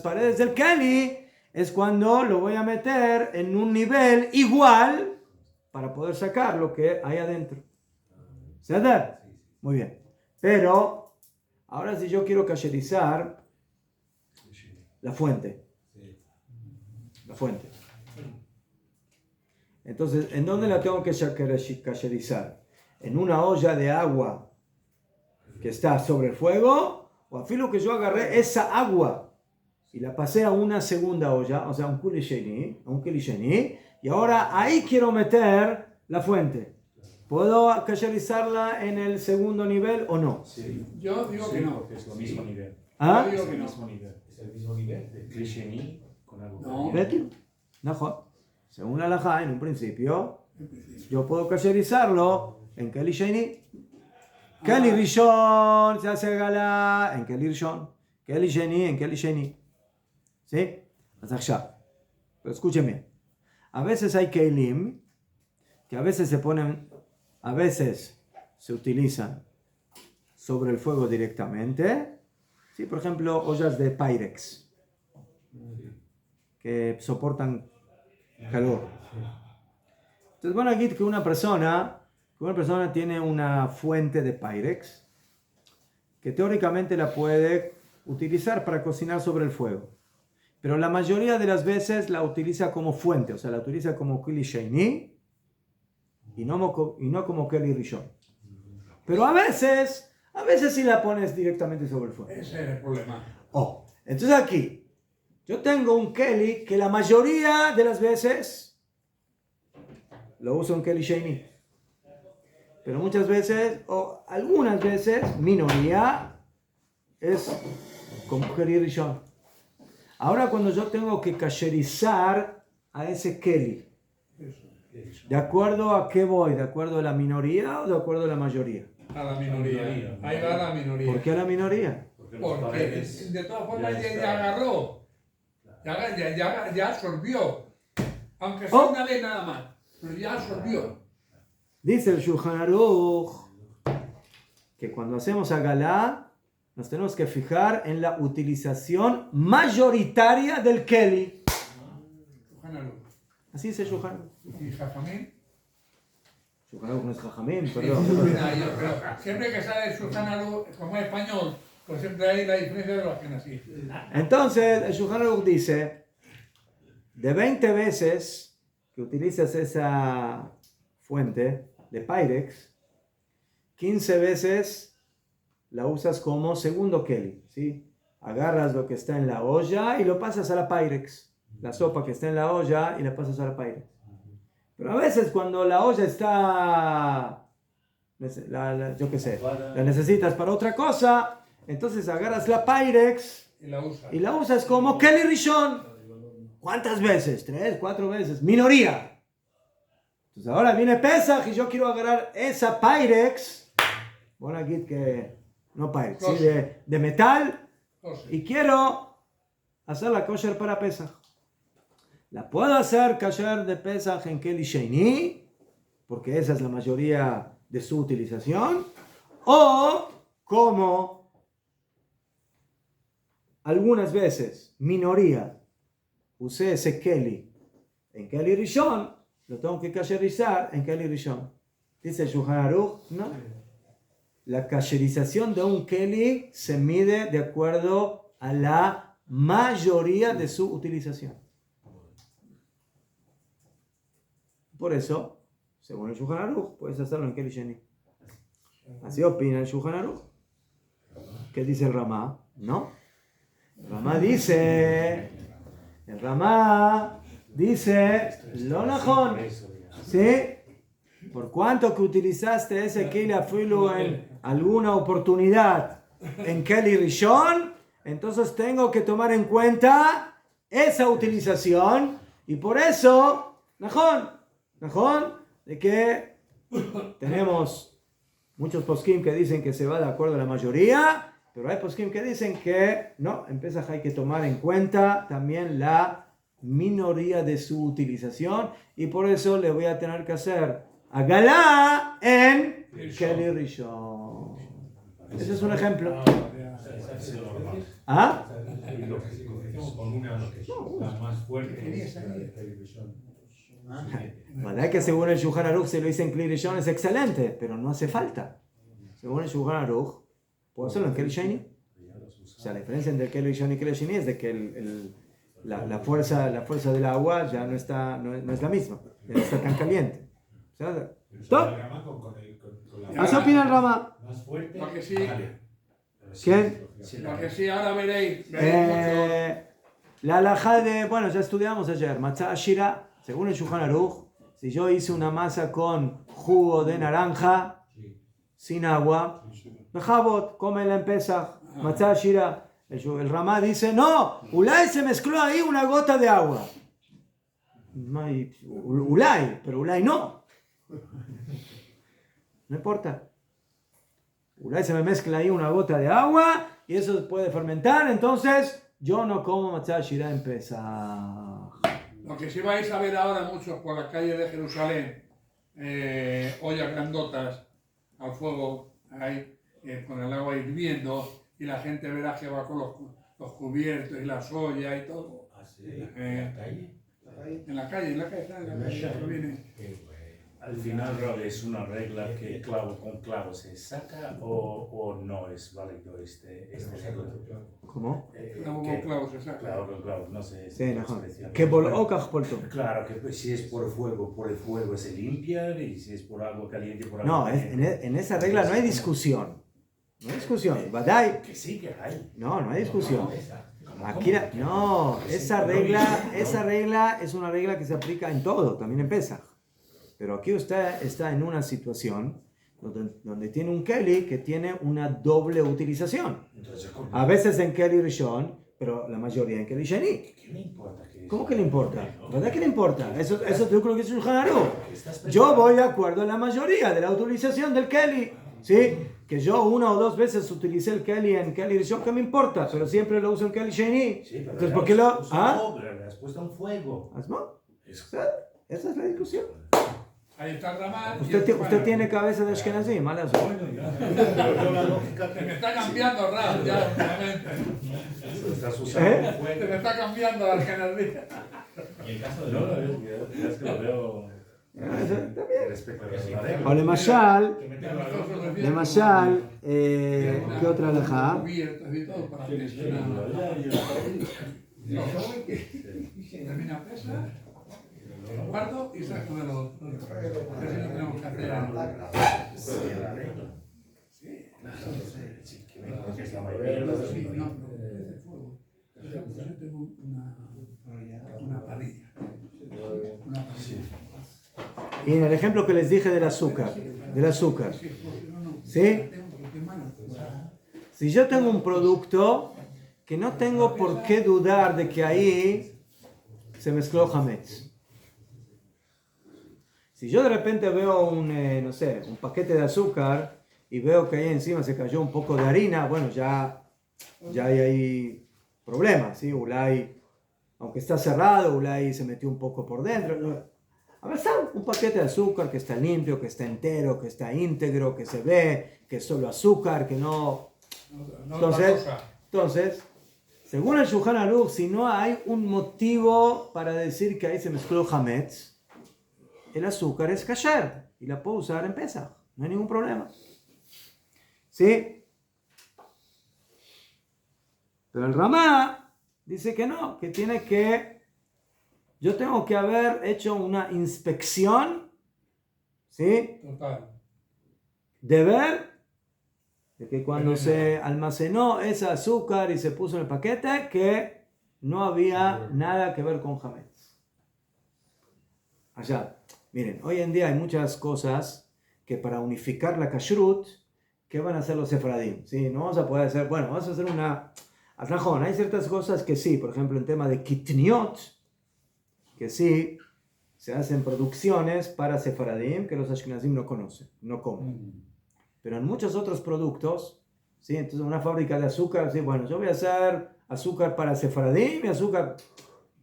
paredes del keli es cuando lo voy a meter en un nivel igual para poder sacar lo que hay adentro. ¿Ceder? Muy bien. Pero, ahora si yo quiero cacherizar la fuente. La fuente. Entonces, ¿en dónde la tengo que cacherizar? ¿En una olla de agua que está sobre el fuego? O a filo que yo agarré esa agua y la pasé a una segunda olla, o sea, a un keli sheni, y ahora ahí quiero meter la fuente. ¿Puedo cacherizarla en el segundo nivel o no? Sí. Yo digo que no. Porque es lo mismo nivel. ¿Ah? Yo digo Es que el no. mismo nivel. Es el mismo nivel. De Klisheni con algo No. caliente. Según la halajá, en un principio, yo puedo cacherizarlo en keli sheni. Keli rishon se hace galá en keli rishon. Keli sheni en keli sheni. ¿Sí? Pero escúchenme. A veces hay kelim que a veces se utilizan sobre el fuego directamente. ¿Sí? Por ejemplo, ollas de Pyrex que soportan calor. Entonces, bueno, aquí que una persona tiene una fuente de Pyrex que teóricamente la puede utilizar para cocinar sobre el fuego. Pero la mayoría de las veces la utiliza como fuente, o sea, la utiliza como keli sheni y no como keli rishon. Pero a veces sí la pones directamente sobre el fuego. Ese es el problema. Entonces aquí, yo tengo un keli que la mayoría de las veces lo uso en keli sheni. Pero muchas veces, o algunas veces, minoría, es como keli rishon. Ahora cuando yo tengo que cacherizar a ese keli, ¿de acuerdo a qué voy? ¿De acuerdo a la minoría o de acuerdo a la mayoría? A la minoría. Ahí va la minoría. ¿Por qué a la minoría? Porque de todas formas ya agarró. Ya absorbió. Aunque sea una vez nada más. Pero ya absorbió. Dice el Shulchan Aruch que cuando hacemos agalá nos tenemos que fijar en la utilización mayoritaria del keli. Así dice Shulchan Aruch. ¿Y Jajamín? Shulchan Aruch no es Jajamín, perdón. Pero siempre que sale Shulchan Aruch como español, pues siempre hay la diferencia de los que nací. Entonces, el Shulchan Aruch dice, de 20 veces que utilizas esa fuente de Pyrex, 15 veces la usas como segundo keli, ¿sí? Agarras lo que está en la olla y lo pasas a la Pyrex. La sopa que está en la olla y la pasas a la Pyrex. Pero a veces cuando la olla está, yo qué sé, la necesitas para otra cosa, entonces agarras la Pyrex y la usas como keli rishon. ¿Cuántas veces? 3, 4 veces. Minoría. Entonces ahora viene Pesach y yo quiero agarrar esa Pyrex. Bueno, aquí que no Pyrex, ¿sí? de metal. Y quiero hacerla kosher para Pesach. La puedo hacer kosher de Pesach en keli sheni, porque esa es la mayoría de su utilización. O como algunas veces, minoría, usé ese keli en keli rishon, lo tengo que kasherizar en keli rishon. Dice Shulchan Aruch, no. La kasherización de un keli se mide de acuerdo a la mayoría de su utilización. Por eso, según el Shulchan Aruch, puedes hacerlo en Keli Sheni. Así opina el Shulchan Aruch. ¿Qué dice el Ramá? No. El Ramá dice, lo najón. ¿Sí? Por cuanto que utilizaste ese Keli Afilu en alguna oportunidad en Keli Rishon, entonces tengo que tomar en cuenta esa utilización y por eso, najón, de que tenemos muchos poskim que dicen que se va de acuerdo a la mayoría, pero hay poskim que dicen que no, en Pesaj hay que tomar en cuenta también la minoría de su utilización y por eso le voy a tener que hacer Agalá en Keli Rishon. Ese es un ejemplo. ¿Ah? Con una la más fuerte. Verdad que según el Shulchan Aruch se lo dice en Kli Rishon es excelente, pero no hace falta. Según el Shulchan Aruch, puedo hacerlo en Keli Sheni. O sea, la diferencia entre Keli Rishon y Keli Sheni es de que la fuerza del agua ya no es la misma, ya no está tan caliente. ¿Top? ¿Así opina el Rama? Más fuerte. Porque sí. ¿Quién? Porque sí, ahora veréis La halajá de, bueno, ya estudiamos ayer, Matzah Ashira, según el Shulchan Aruch, si yo hice una masa con jugo de naranja, sin agua, Bejabot, cómela en Pesach, Matzah Ashira, el Ramá dice, no, Ulay se mezcló ahí una gota de agua. Ulay, pero Ulay no. No importa. Ulay se me mezcla ahí una gota de agua y eso puede fermentar, entonces yo no como Matzah Shira en Pesach. Lo que sí vais a ver ahora muchos por las calles de Jerusalén, ollas grandotas al fuego, ahí, con el agua hirviendo, y la gente verá que va con los cubiertos y las ollas y todo. ¿En la calle? En la calle, eso viene. Al final, Rav, ¿es una regla que clavo con clavo se saca o no es válido este regla? ¿Cómo? Clavo con clavo se saca. Clavo con clavo, no sé. Sí, mejor. Que bolokach por todo. Claro, que pues, si es por el fuego se limpia y si es por agua caliente, por agua No, caliente. en esa regla no hay discusión. No hay discusión. Badai. Que sí que hay. No hay discusión. Aquí no, esa regla es una regla que se aplica en todo, también en Pesach. Pero aquí usted está en una situación donde tiene un Keli que tiene una doble utilización. A veces en Keli Rishon, pero la mayoría en Keli Sheni. ¿Qué le importa? ¿Cómo que le importa? ¿Verdad que le importa? Eso yo creo que es un Shulchan Aruch. Yo voy de acuerdo a la mayoría de la utilización del Keli. ¿Sí? Que yo una o dos veces utilicé el Keli en Keli Rishon, ¿qué me importa? Pero siempre lo uso en Keli Sheni. Sí, pero Entonces, ¿por qué lo...? ¿Ah? Le has puesto un fuego. Esa es la discusión. Ahí está el ramal. Usted tiene cabeza de Ashkenazí, mal asunto. Se me está cambiando, Raf, ya, realmente. Estás usando un Se fuego. me está cambiando la Ashkenazí. Y el caso de no, es que lo veo respecto a la regla. O Lemashal, ¿qué otra halajá? Cubiertos y todo para gestionar. Termina pesa, guardo y saco de los otros. Así no tenemos que hacer. Sí, Es la mayoría de los sí, no, pero es de fuego. Yo tengo una parrilla. Una parrilla. Y en el ejemplo que les dije del azúcar, ¿sí? Si yo tengo un producto que no tengo por qué dudar de que ahí se mezcló hametz. Si yo de repente veo no sé, un paquete de azúcar y veo que ahí encima se cayó un poco de harina, bueno, ya hay ahí problemas, ¿sí? Ulay, aunque está cerrado, Ulay se metió un poco por dentro, ¿no? A ver, ¿saben? Un paquete de azúcar que está limpio, que está entero, que está íntegro, que se ve, que es solo azúcar, que no... Entonces, según el Shulchan Aruch, si no hay un motivo para decir que ahí se mezcló hametz, el azúcar es kasher y la puedo usar en Pesach, no hay ningún problema. ¿Sí? Pero el Ramá dice que no, que yo tengo que haber hecho una inspección, ¿sí? Total. De ver de que cuando se almacenó ese azúcar y se puso en el paquete, que no había nada que ver con Hametz. Allá, miren, hoy en día hay muchas cosas que para unificar la kashrut, ¿qué van a hacer los sefaradim? ¿Sí? No vamos a poder hacer, bueno, vamos a hacer una... Atrajón, hay ciertas cosas que sí, por ejemplo, en tema de kitniot, que sí, se hacen producciones para sefaradim que los ashkenazim no conocen, no comen. Pero en muchos otros productos, ¿sí? Entonces una fábrica de azúcar, ¿sí? Bueno, yo voy a hacer azúcar para sefaradim y azúcar...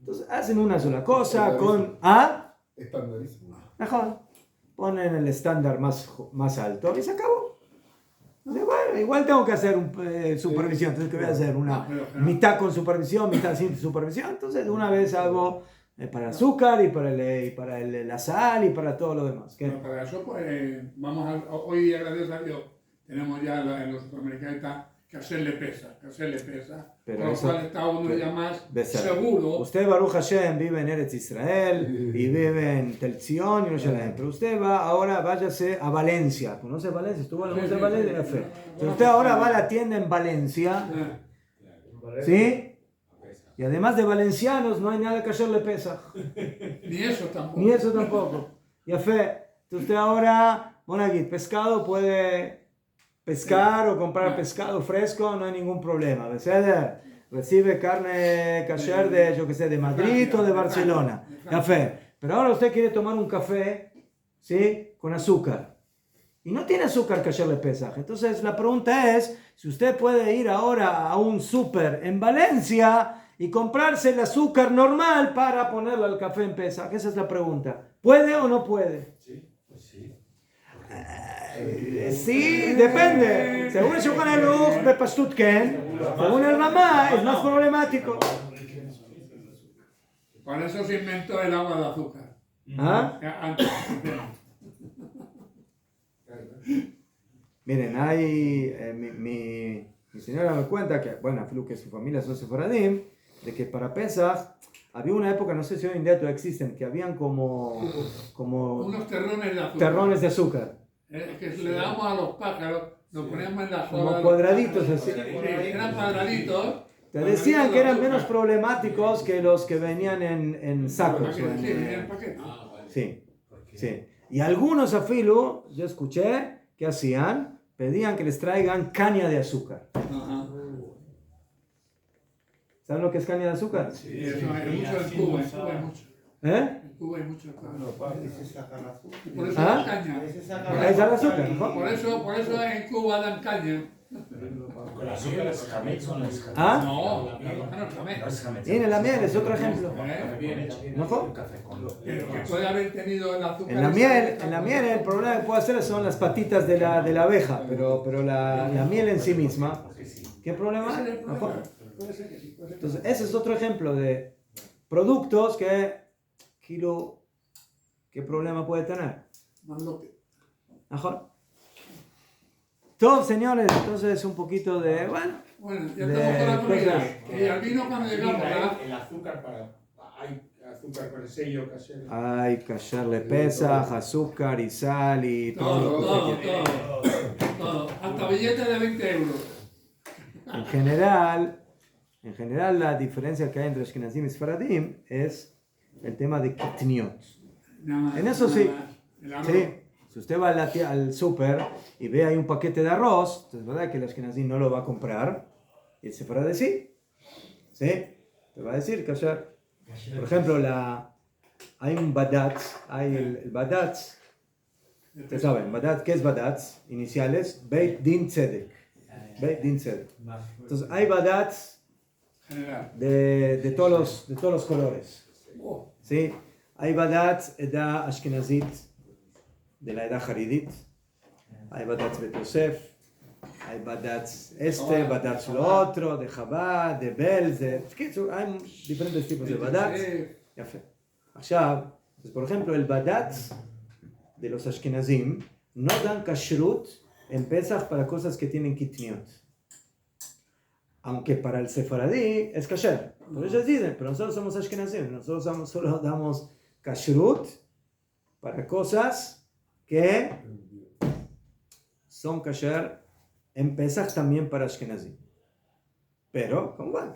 Entonces hacen una sola cosa con... ¿Ah? Estandarísimo. Mejor. Ponen el estándar más alto y se acabó. Entonces, bueno, igual tengo que hacer supervisión. Entonces, ¿qué voy a hacer? Una mitad con supervisión, mitad sin supervisión. Entonces, de una vez hago para el azúcar y para la sal y para todo lo demás. ¿Qué? Bueno, para eso, hoy día, gracias a Dios, tenemos ya en los supermercados que hacerle pesa. Pero Con lo eso- cual está uno ya más Besar. seguro. Usted, Baruch Hashem, vive en Eretz Israel y vive en Tel Zion y no Yerushalayim. Pero usted ahora váyase a Valencia. ¿Conoce Valencia? ¿Estuvo en la Valencia? Fe. Entonces usted ahora va a la tienda en Valencia, ¿sí? Y además de valencianos, no hay nada que hacerle pesa. Ni eso tampoco. Ni eso tampoco. Ya fe. Entonces usted ahora, bueno, aquí, pescado puede pescar o comprar pescado fresco, no hay ningún problema. ¿Verdad? Recibe carne kasher de, yo que sé, de Madrid o de Barcelona. Café. Pero ahora usted quiere tomar un café, ¿sí? Con azúcar. Y no tiene azúcar kasher de Pesaj. Entonces la pregunta es, si usted puede ir ahora a un súper en Valencia y comprarse el azúcar normal para ponerlo al café en Pesaj. Esa es la pregunta. ¿Puede o no puede? Sí, pues sí. Sí, depende. Según el Shulchan Aruch de Pashtut Ken, según el Ramá es más problemático. Por eso se inventó el agua de azúcar. ¿Ah? Antes. Miren, hay mi señora me cuenta que, bueno, que su familia son sefaradim, de que para Pesach había una época, no sé si hoy en día todavía existen, que habían como Unos terrones de azúcar. terrones de azúcar. Que le damos a los pájaros, nos poníamos en la Como joda. cuadraditos así. Sí, eran cuadraditos. Te decían que eran menos problemáticos que los que venían en sacos. Sí, o en, en el paquete. sí, sí. Y algunos afilu, yo escuché, que hacían, pedían que les traigan caña de azúcar. Ajá. ¿Saben lo que es caña de azúcar? Y eso hay mucho en Cuba, hay mucho. ¿Eh? En Cuba hay mucho. Ahí se saca el azúcar. Y por eso ¿Ah? dan caña. Ahí se saca Ahí está el azúcar, ¿no? Por eso en Cuba dan caña. Con azúcar es hametz o no es hametz. ¿Ah? No, no No es hametz. Y en la miel es otro ejemplo. Bien hecho. ¿No? Un café con... Pero que puede haber tenido el azúcar. En la miel el problema que puede hacer son las patitas de la abeja, pero la miel en sí misma, ¿qué problema Ese es hay? el problema. Puede ser que sí, puede ser que sí. Entonces, ese es otro ejemplo de productos que, ¿qué problema puede tener? Más lo que- Mejor. Todos, señores, entonces un poquito de, Bueno, ya estamos con la comida. Y al vino cuando llegamos, ¿verdad? El azúcar hay azúcar con el sello casero. hay que hacerle pesas, azúcar y sal y todo. Todo. Hasta billetes de 20 euros. En general la diferencia que hay entre Ashkenazim y Sfaradim es el tema de kitniot. Nada más, En eso nada sí. más. El arroz. ¿Sí? Si usted va al súper y ve ahí un paquete de arroz, entonces verdad que el Ashkenazim no lo va a comprar y el Sefarad sí. ¿Sí? Te va a decir que ayer, por ejemplo, hay un badatz, hay el badatz. Ustedes saben, badatz, ¿qué es badatz? Iniciales, Beit Din Tzedek. Beit Din Tzedek. Entonces hay badatz General. de todos los colores. Oh, ¿Sí? Hay badatz edad ashkenazit de la edad haridit. Hay badatz Bet Yosef. Hay badatz badatz lo otro, de Chabad, de Belz, hay diferentes tipos de badatz. יפה. עכשיו, אז por ejemplo, el badatz de los ashkenazim no dan kashrut en Pesach para cosas que tienen kitniot. Aunque para el sefaradí es kasher. Por ellos dicen, pero nosotros somos ashkenazim, nosotros solo damos kashrut para cosas que son kasher en Pesach también para ashkenazim. Pero, ¿cómo va?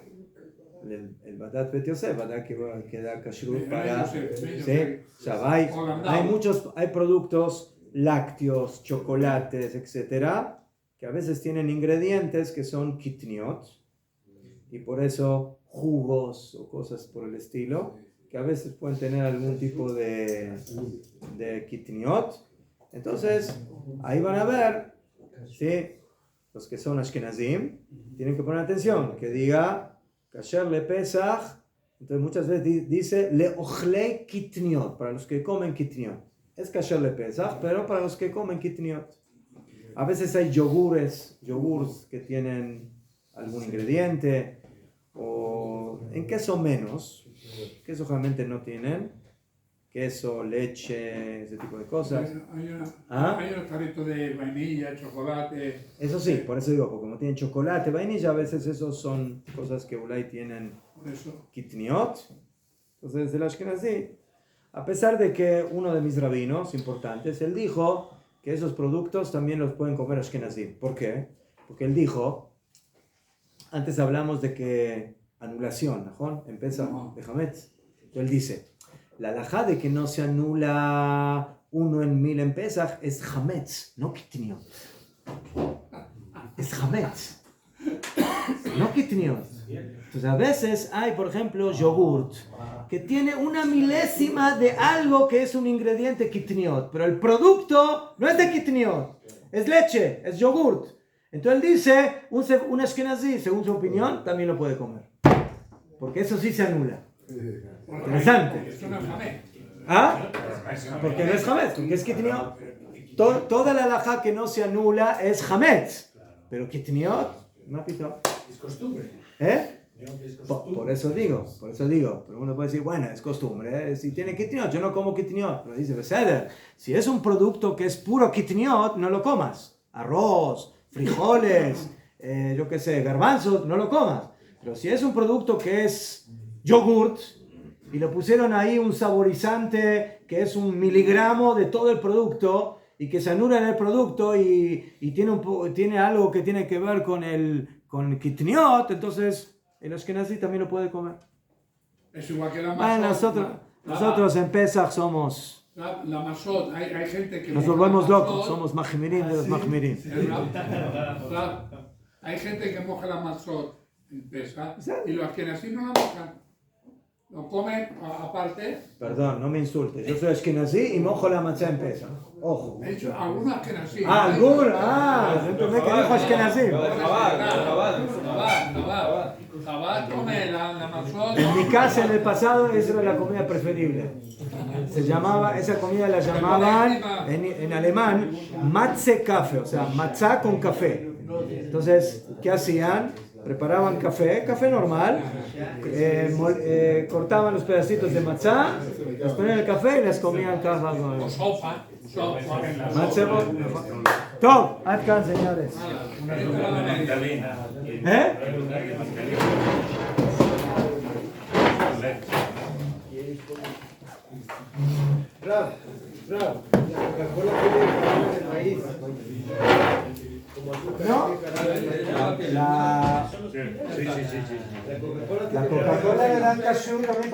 El Badat Bet Yosef, Badat que da kashrut para... ¿sí? O sea, hay productos lácteos, chocolates, etcétera, que a veces tienen ingredientes que son kitniot, y por eso jugos o cosas por el estilo, que a veces pueden tener algún tipo de kitniot. Entonces, ahí van a ver, ¿sí? Los que son ashkenazim tienen que poner atención, que diga kasher le pesach. Entonces muchas veces dice le ochlei kitniot, para los que comen kitniot. Es kasher le pesach, pero para los que comen kitniot. A veces hay yogures que tienen algún ingrediente, o en queso menos, queso realmente no tienen, queso, leche, ese tipo de cosas. Hay un carrito de vainilla, chocolate. Eso sí, por eso digo, porque como tienen chocolate, vainilla, a veces esos son cosas que Ulay tienen kitniot. Entonces el Ashkenazí, a pesar de que uno de mis rabinos importantes, él dijo que esos productos también los pueden comer Ashkenazí. ¿Por qué? Porque él dijo, antes hablamos de que anulación, ¿no? Empieza de Hametz. Entonces él dice, la halajá de que no se anula 1 en 1000 en Pesach es Hametz, no kitniot. Es Hametz, no kitniot. Entonces a veces hay, por ejemplo, yogurt, que tiene 1/1000 de algo que es un ingrediente kitniot, pero el producto no es de kitniot, es leche, es yogurt. Entonces él dice, un ashkenazí, según su opinión, también lo puede comer, porque eso sí se anula. Interesante. ¿Ah? Porque no es hametz, porque es kitniot. Toda la halajá que no se anula es hametz, pero kitniot, no pito. Es costumbre. ¿Eh? Por eso digo, pero uno puede decir, bueno, es costumbre, si tiene kitniot, yo no como kitniot, pero dice, beseder, si es un producto que es puro kitniot, no lo comas, arroz, frijoles, yo qué sé, garbanzos, no lo comas, pero si es un producto que es yogurt, y le pusieron ahí un saborizante que es 1 miligramo de todo el producto, y que se anula en el producto, y tiene algo que tiene que ver con kitniot, entonces el ashkenazí también lo puede comer. Es igual que la masot. Nosotros en Pesach somos... La masot, hay gente que... Nos volvemos locos, somos mahmirim de los mahmirim. Hay gente que moja la masot en Pesach y los ashkenazí no la mojan. Lo comen aparte. Perdón, no me insultes. Yo soy ashkenazí y mojo la matzá en Pesach. Ojo. He dicho algunos ashkenazí. Entendí que dijo ashkenazí. Chabad come la masot. En mi casa en el pasado esa era la comida preferible. Esa comida la llamaban en alemán matze kafe, o sea, matzá con café. Entonces, ¿qué hacían? Preparaban café normal, cortaban los pedacitos de matzá, los ponían en el café y les comían caja con Sopa. ¡Top! ¡Adkan, señores! ¿Eh? Rav, la Coca-Cola tiene caramelos de maíz. ¿No? La Coca-Cola le dan cashew también.